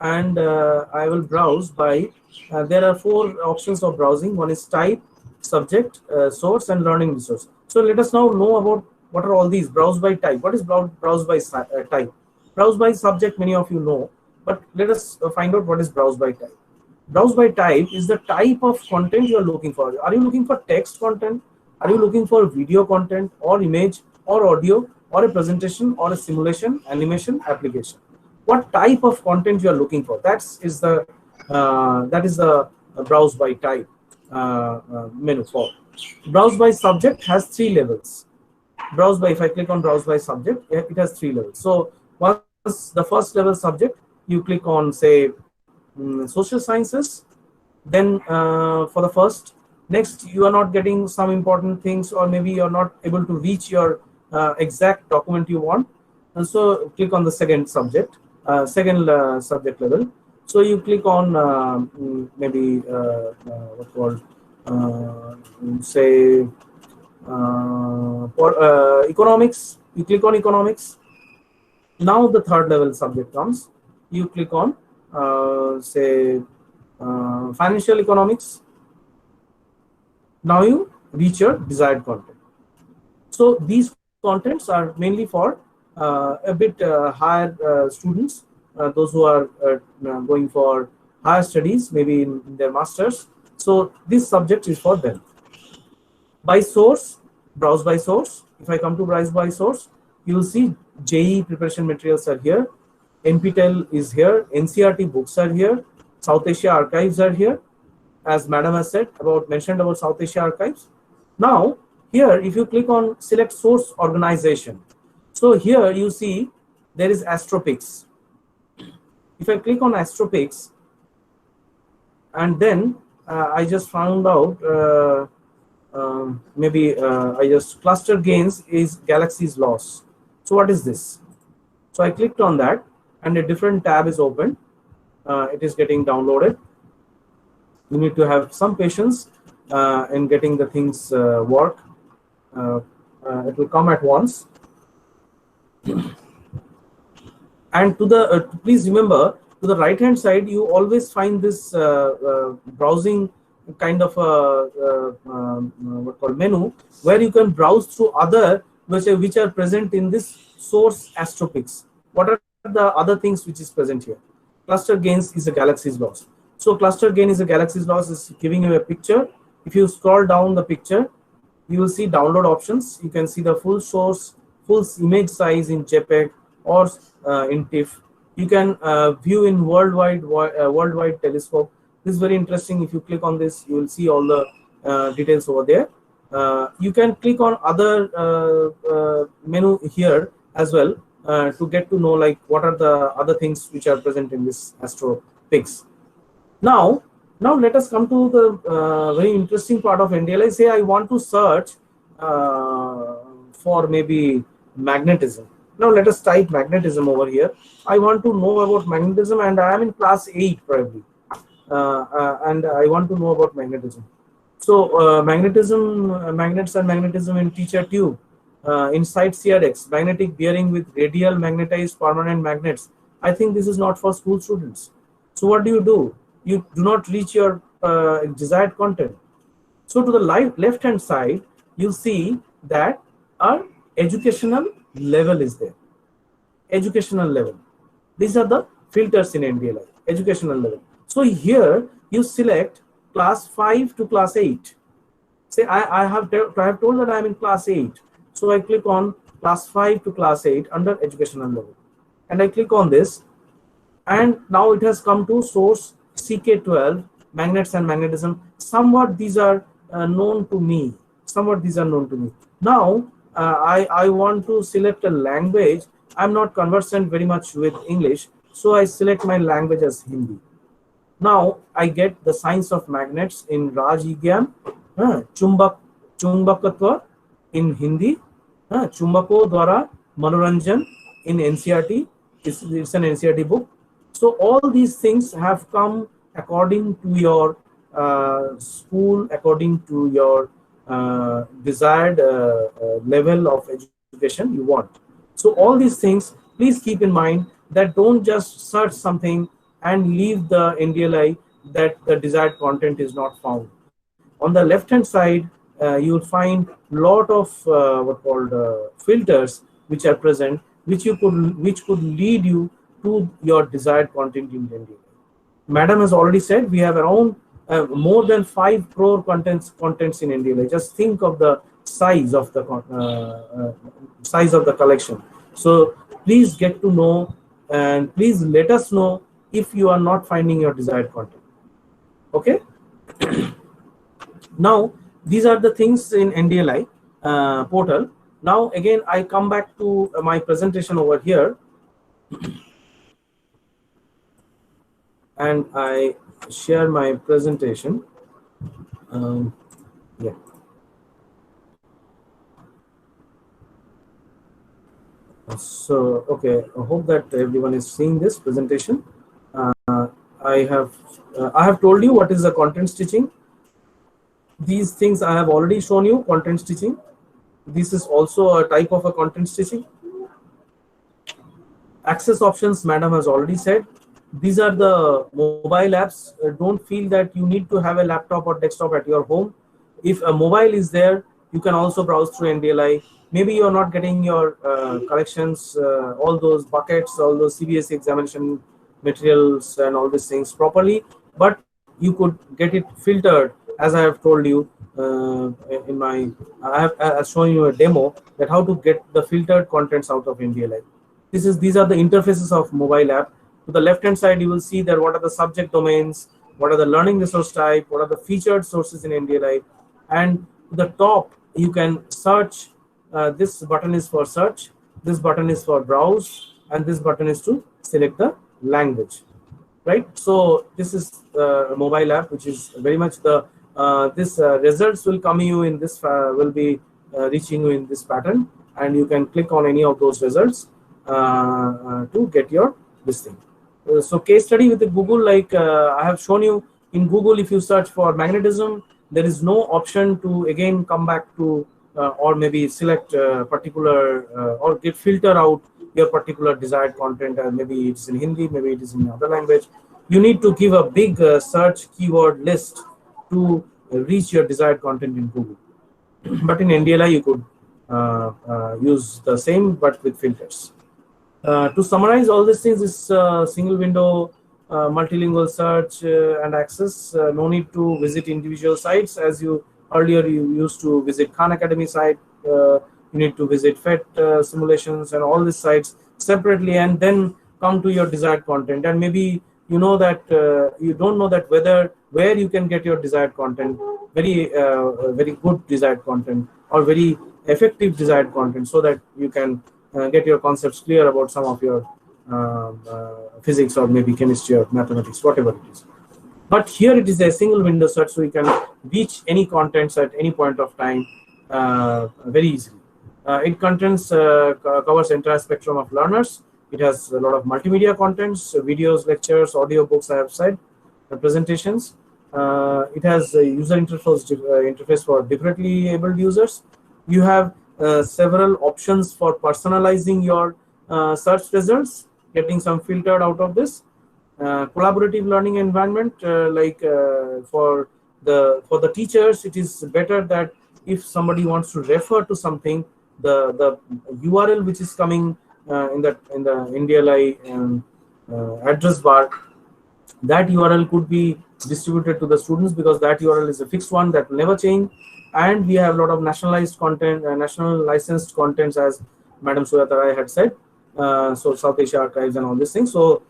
and I will browse by. There are 4 options of browsing. One is type, subject, source, and learning resource. So let us now know about what are all these. Browse by type. What is browse by type? Browse by subject, many of you know, but let us find out what is browse by type. Browse by type is the type of content you are looking for. Are you looking for text content? Are you looking for video content, or image, or audio, or a presentation, or a simulation, animation, application? What type of content you are looking for? That is the browse by type menu for. Browse by subject has 3 levels. Browse by, if I click on browse by subject, it has 3 levels. So once the first level subject, you click on, say, social sciences, then for the first, next you are not getting some important things, or maybe you are not able to reach your exact document you want, and so click on the second subject, subject level. So you click on maybe what called say for economics. You click on economics. Now the third level subject comes. You click on say financial economics. Now you reach your desired content. So these contents are mainly for a bit higher students, those who are going for higher studies, maybe in their masters. So this subject is for them. By source, browse by source. If I come to browse by source, you will see JEE preparation materials are here, NPTEL is here, NCERT books are here, South Asia archives are here, as madam has said mentioned about South Asia archives. Now here, if you click on select source organization, so here you see there is Astropix. If I click on Astropix, and then I just found out maybe I just cluster gains is galaxy's loss. So what is this? So I clicked on that, and a different tab is opened. It is getting downloaded. You need to have some patience in getting the things work. It will come at once. And to the please remember, to the right hand side, you always find this browsing kind of what called menu, where you can browse through other which are present in this source Astropix. What are the other things which is present here? Cluster gains is a galaxy's loss. So cluster gain is a galaxy's loss is giving you a picture. If you scroll down the picture, you will see download options. You can see the full source, full image size in JPEG or in TIFF. You can view in worldwide telescope. This is very interesting. If you click on this, you will see all the details over there. You can click on other menu here as well to get to know like what are the other things which are present in this Astropix. Now let us come to the very interesting part of NDLI. Say I want to search for maybe magnetism. Now let us type magnetism over here. I want to know about magnetism, and I am in class 8 probably, and I want to know about magnetism. So magnetism, magnets and magnetism in teacher tube, inside CRX, magnetic bearing with radial magnetized permanent magnets. I think this is not for school students. So what do? You do not reach your desired content. So to the left hand side, you see that our educational level is there. Educational level. These are the filters in NDLI. Educational level. So here you select class 5 to class 8. Say I have told that I am in class 8. So I click on class 5 to class 8 under educational level, and I click on this, and now it has come to source CK12, magnets and magnetism. Somewhat these are known to me. Now I want to select a language. I'm not conversant very much with English, so I select my language as Hindi. Now I get the science of magnets in Raj Gyam, Chumbakatva in Hindi, Chumbako Dwara Manoranjan in NCERT. It's an NCERT book. So all these things have come according to your school, according to your desired level of education you want. So all these things, please keep in mind that don't just search something and leave the NDLI that the desired content is not found. On the left hand side, you will find lot of what called filters which are present, which could lead you to your desired content in NDLI. Madam has already said we have around more than 5 crore contents in NDLI. Just think of the size of the collection. So please get to know and please let us know if you are not finding your desired content. Okay. Now these are the things in NDLI portal. Now again I come back to my presentation over here and I share my presentation. Yeah. So okay, I hope that everyone is seeing this presentation. I have told you what is the content stitching. These things I have already shown you. Content stitching. This is also a type of a content stitching. Access options, madam has already said. These are the mobile apps. Don't feel that you need to have a laptop or desktop at your home. If a mobile is there, you can also browse through NDLI. Maybe you're not getting your collections, all those buckets, all those CBSE examination materials and all these things properly, but you could get it filtered, as I have told you I have shown you a demo that how to get the filtered contents out of NDLI. These are the interfaces of mobile app. To the left hand side, you will see that what are the subject domains, what are the learning resource type, what are the featured sources in NDLI, and to the top you can search. This button is for search, this button is for browse, and this button is to select the language, right? So this is a mobile app which is very much the results will come you in this will be reaching you in this pattern, and you can click on any of those results to get your this thing. So case study with the Google, like I have shown you in Google, if you search for magnetism, there is no option to again come back to or maybe select particular or get filter out your particular desired content, and maybe it's in Hindi, maybe it is in another language. You need to give a big search keyword list to reach your desired content in Google. But in NDLI, you could use the same but with filters. To summarize all these things, is single window, multilingual search and access. No need to visit individual sites, as you earlier you used to visit Khan Academy site. You need to visit FET simulations and all these sites separately, and then come to your desired content. And maybe you know that you don't know that where you can get your desired content, very good desired content or very effective desired content, so that you can get your concepts clear about some of your physics or maybe chemistry or mathematics, whatever it is. But here it is a single window search, so you can reach any contents at any point of time very easily. It covers entire spectrum of learners. It has a lot of multimedia contents, videos, lectures, audio books, I have said, presentations. It has a user interface for differently abled users. You have several options for personalizing your search results, getting some filtered out of this. Collaborative learning environment, for the teachers, it is better that if somebody wants to refer to something, the URL which is coming in the NDLI address bar, that URL could be distributed to the students, because that URL is a fixed one that will never change. And we have a lot of nationalized content, national licensed contents, as Madam Sujata Rai had said. So South Asia Archives and all these things. So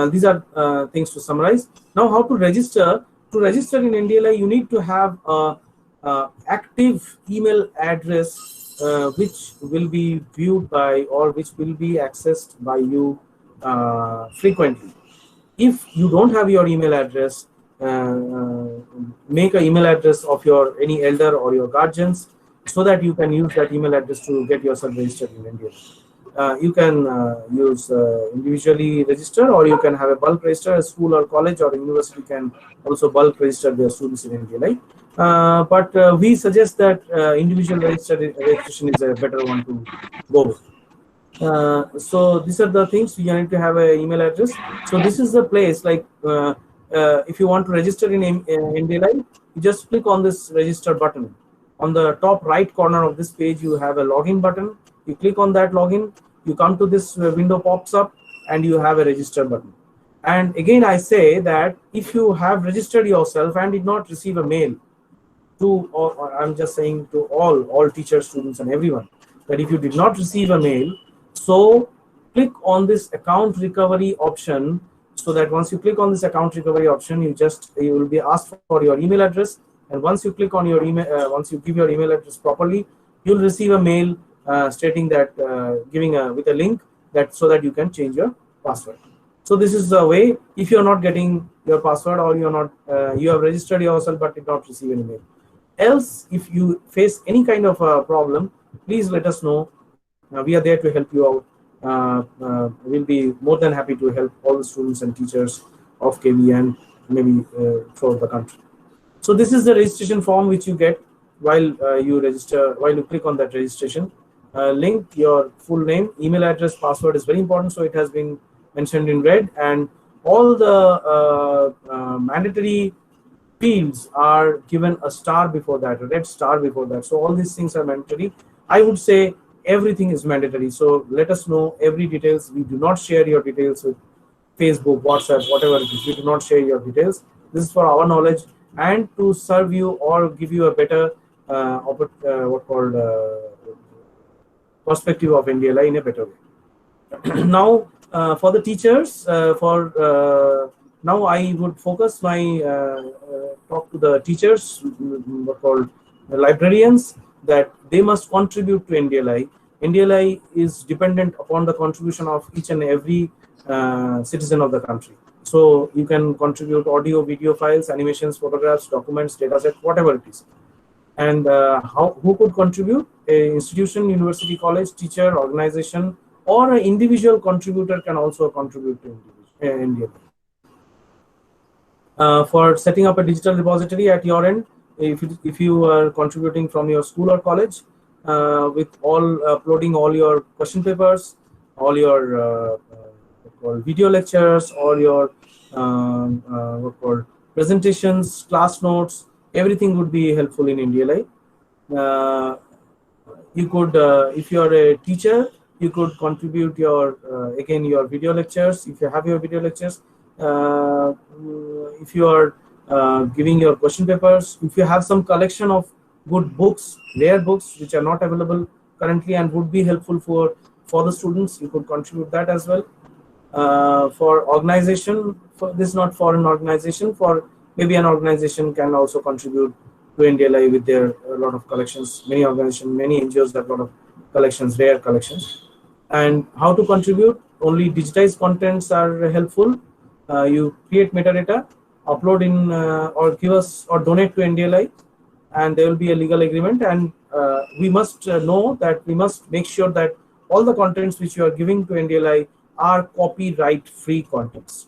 these are things to summarize. Now, how to register? To register in NDLI, you need to have a active email address which will be viewed by or which will be accessed by you frequently. If you don't have your email address, make an email address of your any elder or your guardians, so that you can use that email address to get yourself registered in India. You can use individually register, or you can have a bulk register. A school or college or university can also bulk register their students in India. But we suggest that individual registration is a better one to go with. So these are the things you need to have an email address. So this is the place, like if you want to register in India Live, you just click on this register button. On the top right corner of this page, you have a login button. You click on that login, you come to this window pops up, and you have a register button. And again, I say that if you have registered yourself and did not receive a mail to, or I'm just saying to all teachers, students, and everyone, that if you did not receive a mail, so click on this account recovery option, so that once you click on this account recovery option, you will be asked for your email address, and once you click on your email, once you give your email address properly, you'll receive a mail stating that with a link that so that you can change your password. So this is the way. If you're not getting your password, or you're not you have registered yourself but did not receive any mail. Else, if you face any kind of a problem, please let us know. We are there to help you out. We'll be more than happy to help all the students and teachers of KV and maybe throughout the country. So this is the registration form which you get while you register, while you click on that registration. Link your full name, email address, password is very important, so it has been mentioned in red, and all the mandatory fields are given a star before that, a red star before that. So all these things are mandatory. I would say everything is mandatory. So let us know every details. We do not share your details with Facebook, WhatsApp, whatever it is. We do not share your details. This is for our knowledge and to serve you or give you a better perspective of NDLI in a better way. Now, for the teachers, now I would focus my talk to the teachers, what called librarians, that they must contribute to NDLI. NDLI is dependent upon the contribution of each and every citizen of the country. So you can contribute audio, video files, animations, photographs, documents, dataset, whatever it is. And who could contribute? A institution, university, college, teacher, organization, or an individual contributor can also contribute to NDLI. For setting up a digital repository at your end, if you are contributing from your school or college, with uploading all your question papers, all your video lectures, all your presentations, class notes, everything would be helpful in NDLI. You could, if you are a teacher, you could contribute your again your video lectures if you have your video lectures. If you are giving your question papers, if you have some collection of good books, rare books which are not available currently and would be helpful for the students, you could contribute that as well. For organization, this is not for an organization, for maybe an organization can also contribute to NDLI with their a lot of collections. Many organizations, many NGOs have a lot of collections, rare collections. And how to contribute? Only digitized contents are helpful. You create metadata, upload in or give us or donate to NDLI, and there will be a legal agreement. And we must know that we must make sure that all the contents which you are giving to NDLI are copyright-free contents.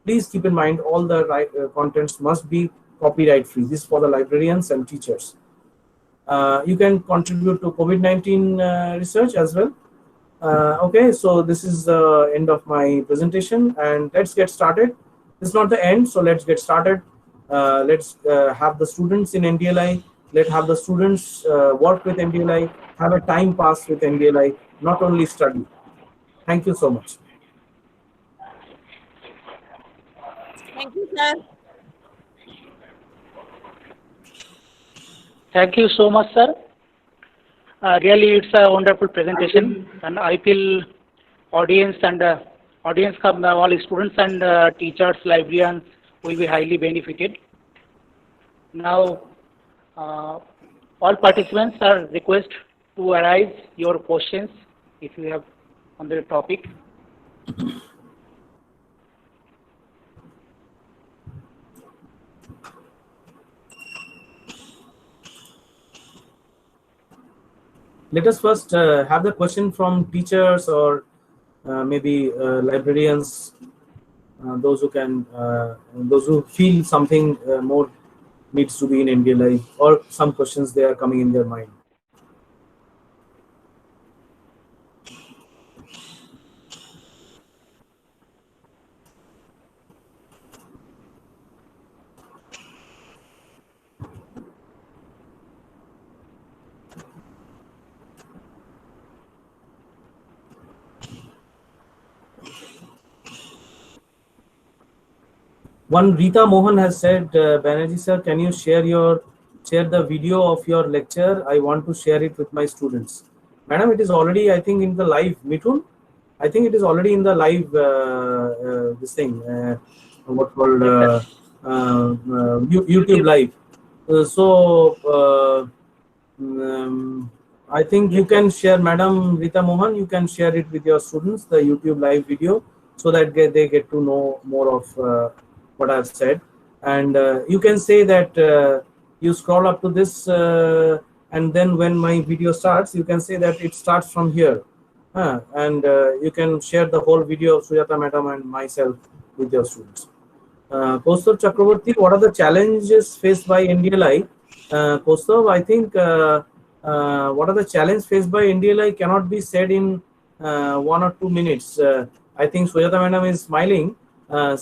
Please keep in mind all the contents must be copyright-free. This is for the librarians and teachers. You can contribute to COVID-19 research as well. Okay, so this is the end of my presentation, and let's get started. This is not the end, so let's get started. Let's have the students in NDLI. Let's have the students work with NDLI, have a time pass with NDLI, not only study. Thank you so much. Thank you, sir. Thank you so much, sir. Really, it's a wonderful presentation, and I feel audience all students and teachers, librarians will be highly benefited. Now, all participants are requested to arise your questions if you have on the topic. let us first have the question from teachers or maybe librarians, those who feel something more needs to be in India Live, or some questions they are coming in their mind. One Rita Mohan has said, Banerjee sir, can you share the video of your lecture? I want to share it with my students. Madam, it is already, I think, in the live. Mithun, I think it is already in the live. This thing, what called YouTube live. I think you can share, Madam Rita Mohan. You can share it with your students, the YouTube live video, so that they get to know more of what I've said. And you can say that you scroll up to this, and then when my video starts, you can say that it starts from here. And you can share the whole video of Sujata Madam and myself with your students. Kaustav Chakraborty, what are the challenges faced by NDLI? Kaustav, I think what are the challenges faced by NDLI cannot be said in 1 or 2 minutes. I think Sujata Madam is smiling. I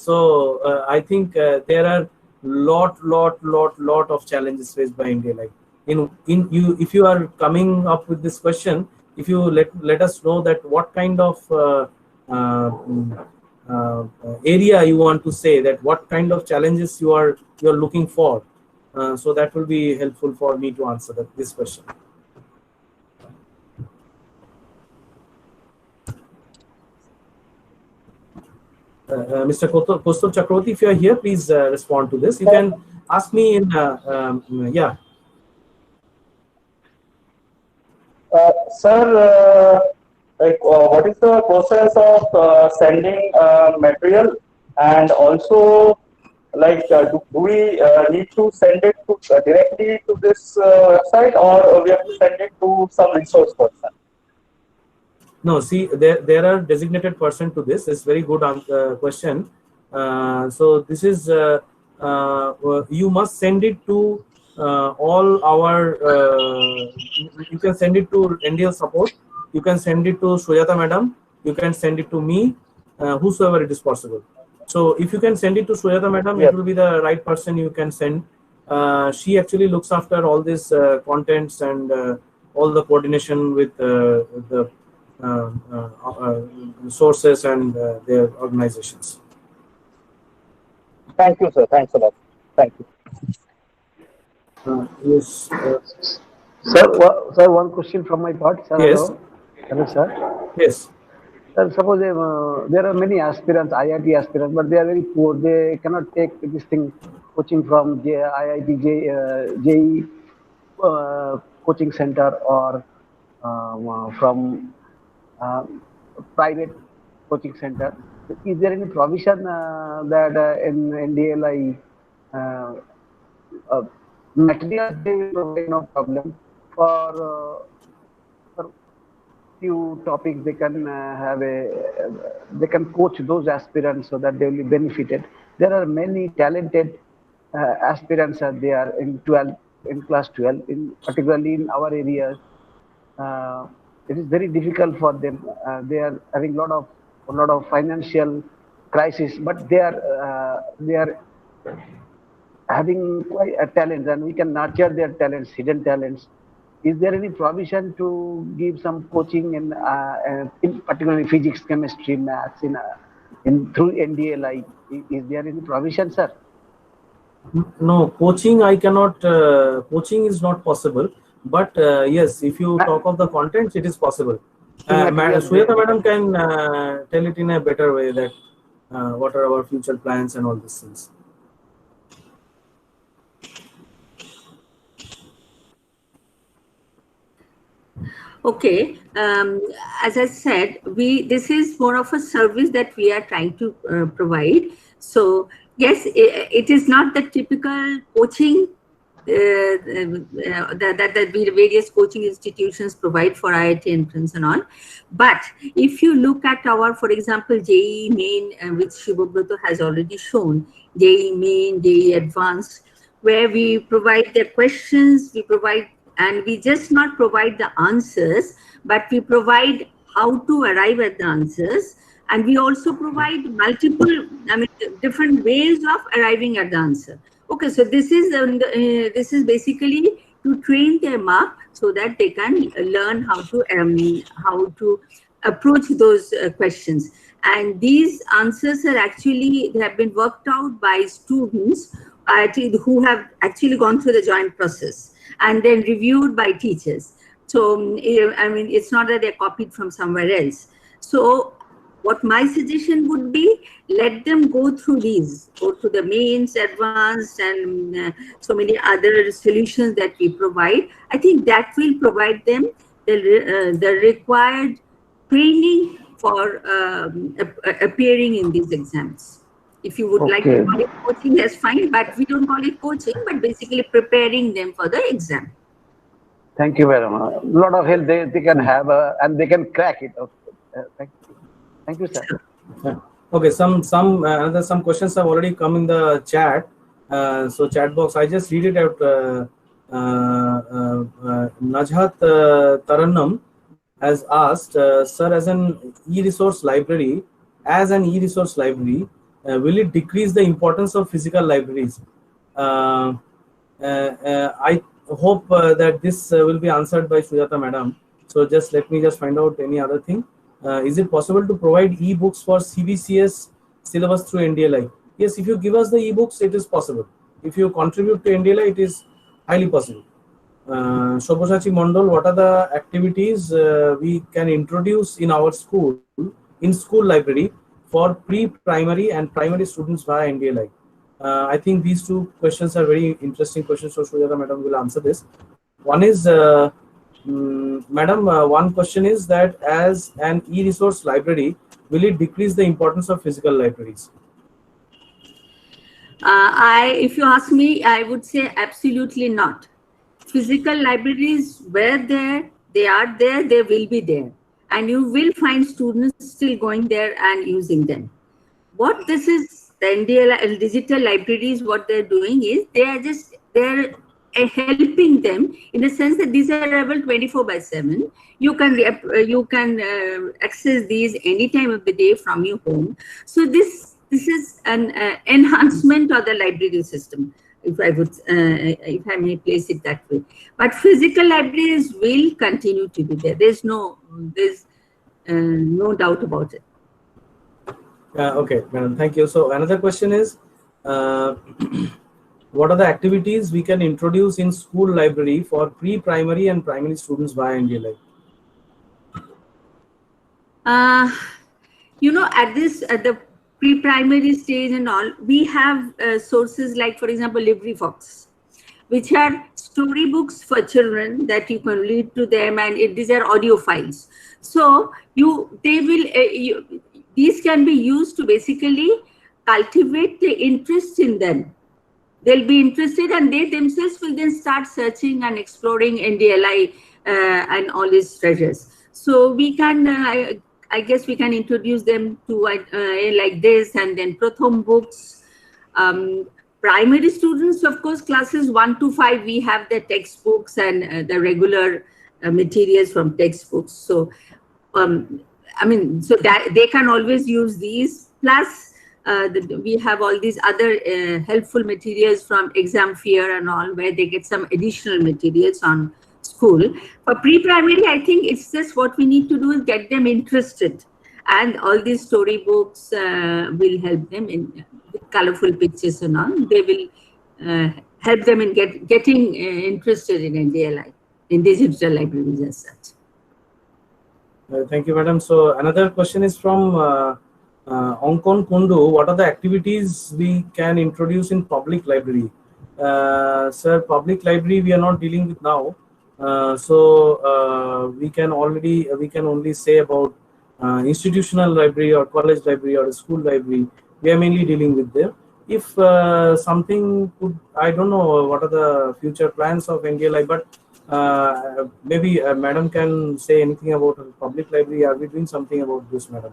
think there are lot of challenges faced by NDLI. If you are coming up with this question, if you let us know that what kind of area you want to say, that what kind of challenges you're looking for, so that will be helpful for me to answer this question. Mr. Kaustav Chakraborty, if you are here, please respond to this. You can ask me in yeah. Sir, what is the process of sending material, and also do we need to send it directly to this website, or we have to send it to some resource person? No, see, there are designated person to this. It's very good question. So this is you must send it to all our. You can send it to NDL support. You can send it to Sujata Madam. You can send it to me, whosoever it is possible. So if you can send it to Sujata Madam, it will be the right person you can send. She actually looks after all these contents and all the coordination with the sources and their organizations. Thank you, sir. Thanks a lot. Thank you. Yes. Sir, one question from my part. Sir, yes. Hello, sir. Yes. Sir, suppose there are many aspirants, IIT aspirants, but they are very poor. They cannot take this thing, coaching from IIT, JEE coaching center, or from private coaching center. Is there any provision that in NDLI material they will provide, no problem, for few topics they can they can coach those aspirants so that they will be benefited. There are many talented aspirants are there in class 12, particularly in our areas. It is very difficult for them. They are having a lot of financial crisis, but they are having quite a talent, and we can nurture their talents, hidden talents. Is there any provision to give some coaching in particularly physics, chemistry, maths through NDLI? Is there any provision, sir? No, coaching I cannot. Coaching is not possible. But yes, if you talk of the contents, it is possible. Sujata Madam can tell it in a better way that what are our future plans and all these things. Okay, as I said, this is more of a service that we are trying to provide. So yes, it is not the typical coaching that the various coaching institutions provide for IIT entrance and all. But if you look at our, for example, JEE Main, which Shivobrato has already shown, JEE Main, JEE Advanced, where we provide the questions, we provide, and we just not provide the answers, but we provide how to arrive at the answers. And we also provide multiple, different ways of arriving at the answer. Okay, so this is basically to train them up so that they can learn how to approach those questions. And these answers are actually, they have been worked out by students who have actually gone through the joint process and then reviewed by teachers. So, it's not that they're copied from somewhere else. So, what my suggestion would be, let them go through these, go through the mains, advanced, and so many other solutions that we provide. I think that will provide them the required training for appearing in these exams. If you would like to call it coaching, that's fine, but we don't call it coaching, but basically preparing them for the exam. Thank you very much. A lot of help they can have, and they can crack it. Thank you, sir. Okay, some questions have already come in the chat. So chat box, I just read it out. Najhat Tarannum has asked, sir, as an e-resource library, will it decrease the importance of physical libraries? I hope that this will be answered by Sujata madam. So just let me just find out any other thing. Is it possible to provide e-books for CBCS syllabus through NDLI? Yes, if you give us the e-books, it is possible. If you contribute to NDLI, it is highly possible. Shobhasachi Mondal, what are the activities we can introduce in our school, in school library for pre-primary and primary students via NDLI? I think these two questions are very interesting questions, so Sujata madam will answer this. One is, madam, one question is that as an e-resource library, will it decrease the importance of physical libraries? If you ask me, I would say absolutely not. Physical libraries were there, they are there, they will be there. And you will find students still going there and using them. What this is, the NDLI digital libraries, what they're doing is, they're helping them in the sense that these are available 24/7. You can access these any time of the day from your home. So this is an enhancement of the library system, if I may place it that way. But physical libraries will continue to be there. There's no doubt about it. Okay, madam, thank you. So another question is, what are the activities we can introduce in school library for pre-primary and primary students via NDLI? At the pre-primary stage and all, we have sources like, for example, LibriVox, which are storybooks for children that you can read to them, and these are audio files. So these can be used to basically cultivate the interest in them. They'll be interested, and they themselves will then start searching and exploring NDLI and all its treasures. So we can, I guess we can introduce them to like this, and then Pratham books. Primary students, of course, classes 1 to 5, we have the textbooks and the regular materials from textbooks. So, so that they can always use these. Plus, we have all these other helpful materials from Exam Fear and all, where they get some additional materials on school. For pre-primary, I think it's just what we need to do is get them interested, and all these storybooks will help them in colorful pictures and all. They will help them in getting interested in NDLI, in digital libraries as such. Thank you, madam. So another question is from Onkon Kundu. What are the activities we can introduce in public library? Sir, public library we are not dealing with now. We can only say about institutional library or college library or school library. We are mainly dealing with there. if something could, I don't know what are the future plans of NDLI, but maybe madam can say anything about public library. Are we doing something about this, madam?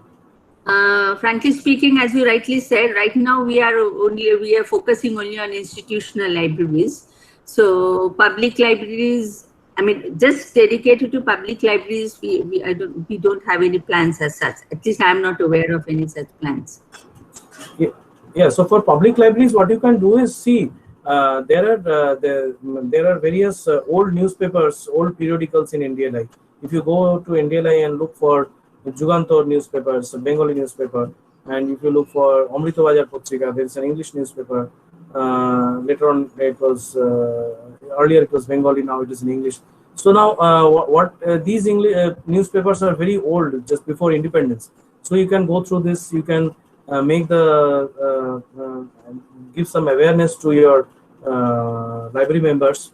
Frankly speaking, as you rightly said, right now we are focusing only on institutional libraries. So public libraries, I mean, just dedicated to public libraries, we don't have any plans as such. At least I am not aware of any such plans. Yeah. So for public libraries, what you can do is see there are various old newspapers, old periodicals in NDLI. If you go to NDLI and look for Jugantor newspapers, Bengali newspaper, and if you look for Amrita Bajar Patrika, there is an English newspaper. Later on, it was earlier it was Bengali, now it is in English. So now these English newspapers are very old, just before independence. So you can go through this. You can make the give some awareness to your library members,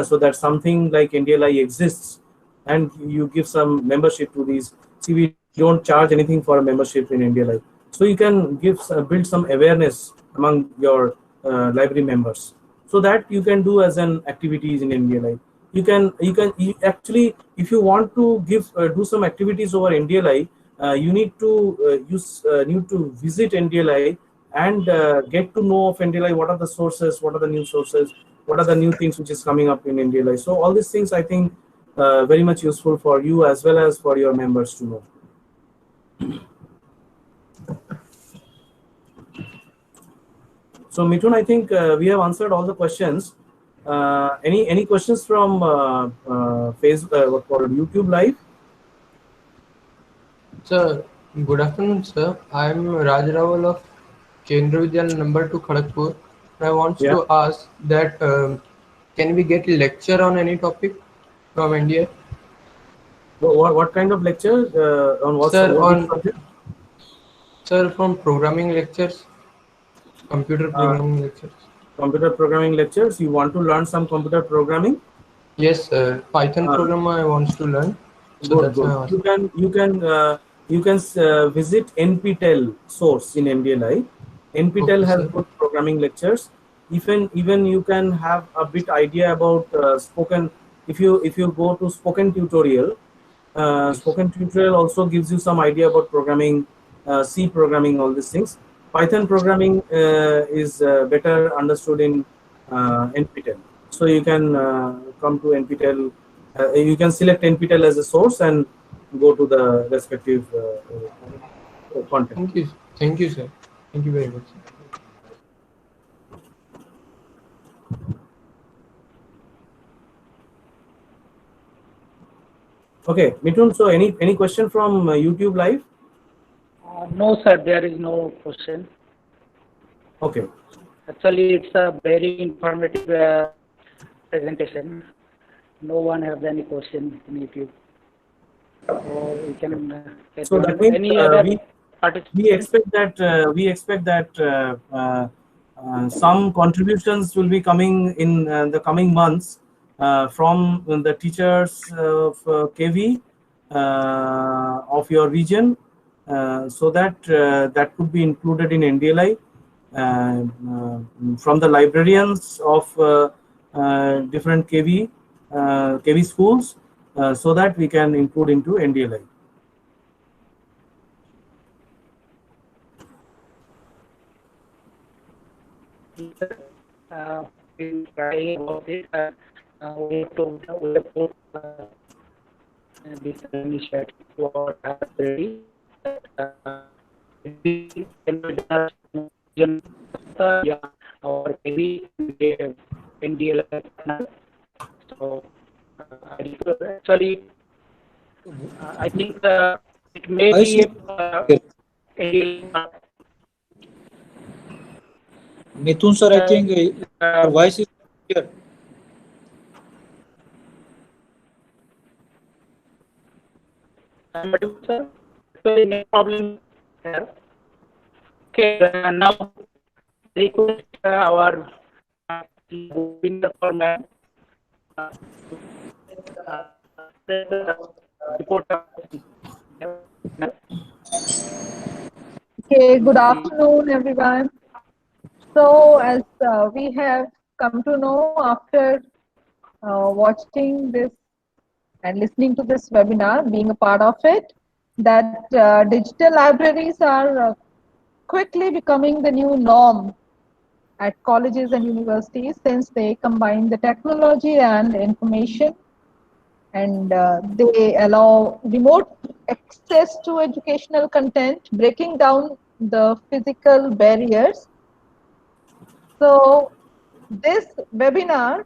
so that something like NDLI exists, and you give some membership to these. See, we don't charge anything for a membership in NDLI, so you can build some awareness among your library members, so that you can do as an activities in NDLI. You actually, if you want to do some activities over NDLI, you need to visit NDLI and get to know of NDLI. What are the sources? What are the new sources? What are the new things which is coming up in NDLI? So all these things, I think, very much useful for you as well as for your members to know. So Mithun, I think we have answered all the questions. Any questions from YouTube Live? Sir, good afternoon, sir. I am Raj Rawal of Kendra Vidyalaya number 2, Kharagpur. I want to ask that can we get a lecture on any topic from India? What kind of lecture? On what? Sir, sir, from programming lectures, computer programming lectures. Computer programming lectures. You want to learn some computer programming? Yes, sir. Python program I want to learn. So good, good. You can visit NPTEL source in NDLI. NPTEL has good programming lectures. Even you can have a bit idea about spoken. If you go to spoken tutorial, spoken tutorial also gives you some idea about programming, C programming, all these things. Python programming is better understood in NPTEL. So you can come to NPTEL. You can select NPTEL as a source and go to the respective content. Thank you, sir. Thank you very much. Okay, Mithun. So any question from YouTube Live? No, sir. There is no question. Okay. Actually, it's a very informative presentation. No one has any question in YouTube. So we can. So that means we expect that some contributions will be coming in the coming months from the teachers of KV of your region, so that that could be included in NDLI, from the librarians of different KV schools, so that we can include into NDLI. We'll try about it. We have to this initiative to our library. Or maybe NDLI. So actually, I think it may be Mithun sir, I think your voice is clear. Sir, no problem here. Okay, now request our format report. Okay, good afternoon, everyone. So as we have come to know after watching this and listening to this webinar, being a part of it, that digital libraries are quickly becoming the new norm at colleges and universities, since they combine the technology and information, and they allow remote access to educational content, breaking down the physical barriers. So this webinar,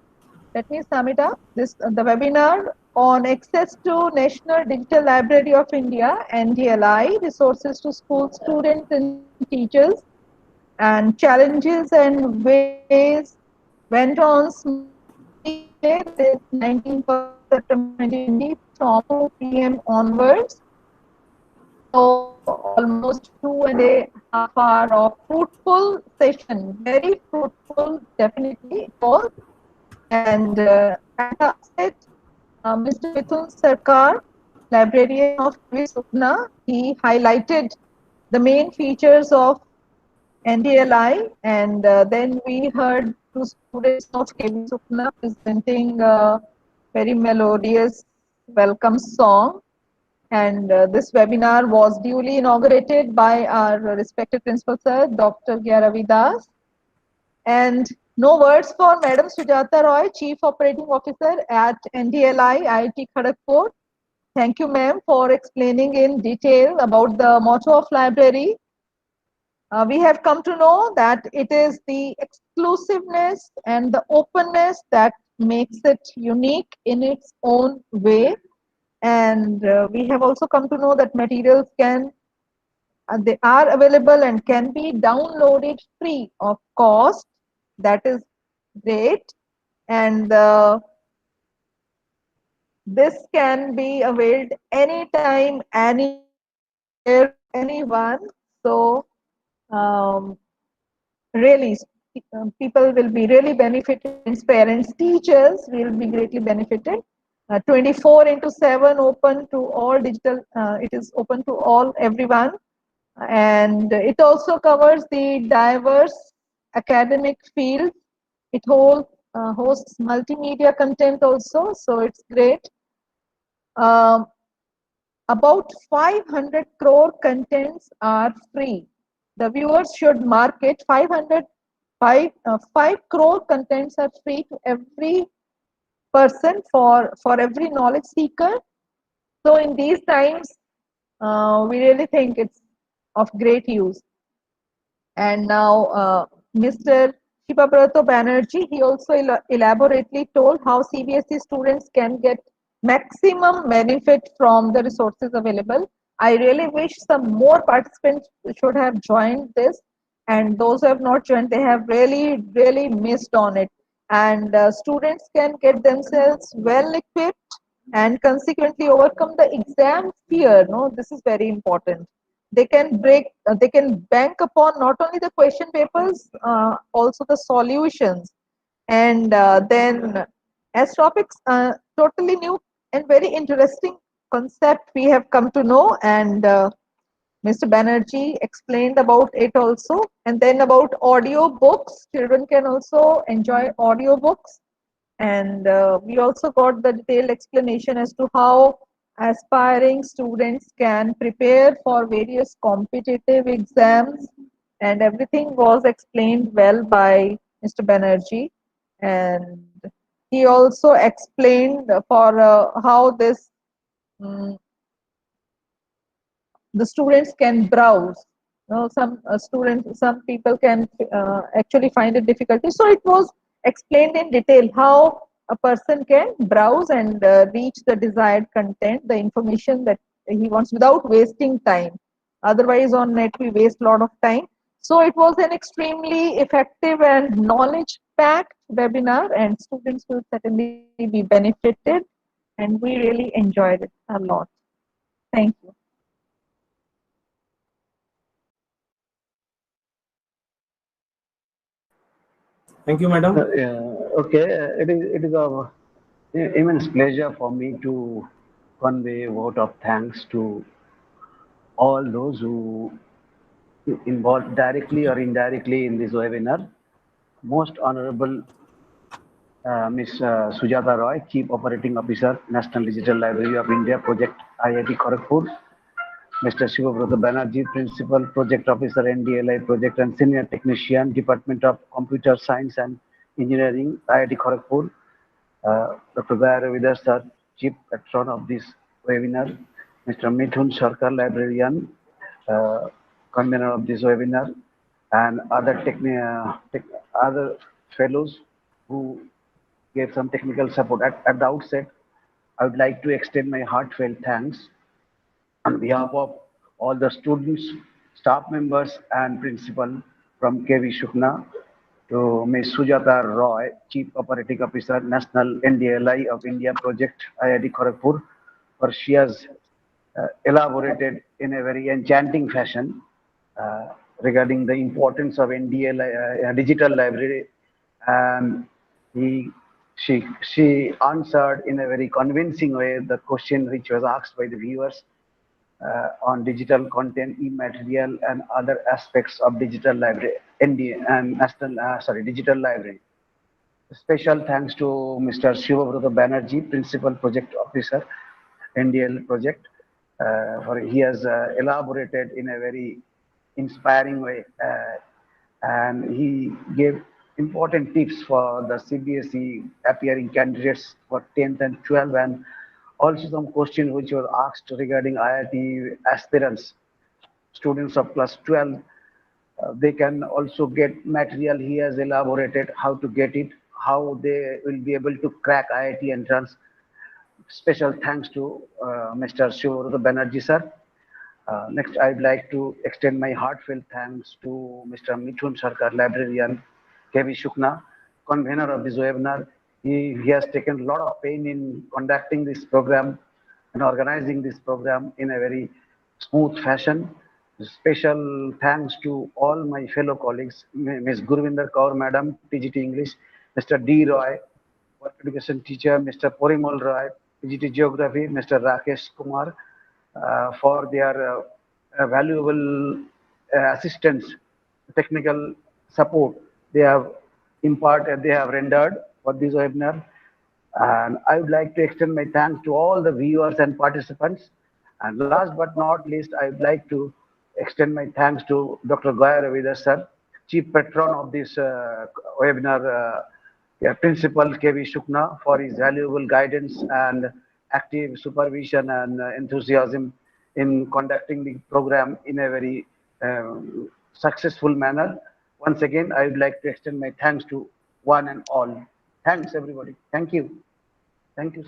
let me sum it up. The webinar on access to National Digital Library of India, NDLI, resources to school students and teachers, and challenges and ways went on smoothly yesterday, that is 19th September 2020, from 2 p.m. onwards. So almost 2.5 hours of fruitful session, very fruitful, definitely it was. And at the outset, Mr. Mithun Sarkar, librarian of KV Sukna, he highlighted the main features of NDLI, and then we heard two students of KV Sukna presenting a very melodious welcome song. And this webinar was duly inaugurated by our respected principal sir, Dr. Gyaravi Das. And no words for Madam Sujata Roy, Chief Operating Officer at NDLI IIT Kharagpur. Thank you, ma'am, for explaining in detail about the motto of library. We have come to know that it is the exclusiveness and the openness that makes it unique in its own way. And we have also come to know that materials they are available and can be downloaded free of cost. That is great. And this can be availed anytime, anywhere, anyone. So really, people will be really benefited. Parents, teachers will be greatly benefited. 24/7 open to all digital. It is open to all, everyone. And it also covers the diverse academic fields. It hosts multimedia content also, so it's great. About 500 crore contents are free. The viewers should mark it. 5 crore contents are free to every person, for every knowledge seeker. So in these times, we really think it's of great use. And now Mr. Shivabrato Banerjee, he also elaborately told how CBSE students can get maximum benefit from the resources available. I really wish some more participants should have joined this, and those who have not joined, they have really missed on it. And students can get themselves well equipped and consequently overcome the exam fear. No, this is very important. They can bank upon not only the question papers, also the solutions. And then as topics, totally new and very interesting concept we have come to know, and Mr. Banerjee explained about it also. And then about audio books, children can also enjoy audio books. And we also got the detailed explanation as to how aspiring students can prepare for various competitive exams, and everything was explained well by Mr. Banerjee. And he also explained for how this the students can browse. Some people can actually find it difficulty. So it was explained in detail how a person can browse and reach the desired content, the information that he wants, without wasting time. Otherwise, on net we waste a lot of time. So it was an extremely effective and knowledge-packed webinar, and students will certainly be benefited. And we really enjoyed it a lot. Thank you. Thank you, madam. Okay, it is a immense pleasure for me to convey a vote of thanks to all those who involved directly or indirectly in this webinar. Most Honorable Ms. Sujata Roy, Chief Operating Officer, National Digital Library of India, Project IIT Kharagpur. Mr. Shivabrata Banerjee, Principal Project Officer, NDLI Project and Senior Technician, Department of Computer Science and Engineering, IIT Kharagpur. Dr. Gaya Ravidar Sir, Chief Patron of this webinar. Mr. Mithun Sarkar, Librarian, convener of this webinar, and other fellows who gave some technical support. At the outset, I would like to extend my heartfelt thanks on behalf of all the students, staff members, and principal from KV Shukna to Ms. Sujata Roy, Chief Operating Officer, National NDLI of India Project, IIT Kharagpur, for she has elaborated in a very enchanting fashion regarding the importance of NDLI, digital library, and she answered in a very convincing way the question which was asked by the viewers on digital content, e-material, and other aspects of digital library, digital library. Special thanks to Mr. Shivabrata Banerjee, Principal Project Officer, NDL Project, for he has elaborated in a very inspiring way, and he gave important tips for the CBSE appearing candidates for 10th and 12th, and also some questions which were asked regarding IIT aspirants, students of class 12. They can also get material. He has elaborated how to get it, how they will be able to crack IIT entrance. Special thanks to Mr. Shivabrata Banerjee sir. Next, I'd like to extend my heartfelt thanks to Mr. Mithun Sarkar, Librarian, KV Shukna, convener of this webinar. He has taken a lot of pain in conducting this program and organizing this program in a very smooth fashion. Special thanks to all my fellow colleagues, Ms. Gurvinder Kaur Madam, TGT English, Mr. D. Roy, education teacher, Mr. Porimal Roy, TGT Geography, Mr. Rakesh Kumar, for their valuable assistance, technical support they have imparted, they have rendered for this webinar. And I would like to extend my thanks to all the viewers and participants. And last but not least, I would like to extend my thanks to Dr. Gaya Ravidar sir, Chief Patron of this webinar, Principal KV Shukna, for his valuable guidance and active supervision and enthusiasm in conducting the program in a very successful manner. Once again, I would like to extend my thanks to one and all. Thanks, everybody. Thank you. Thank you.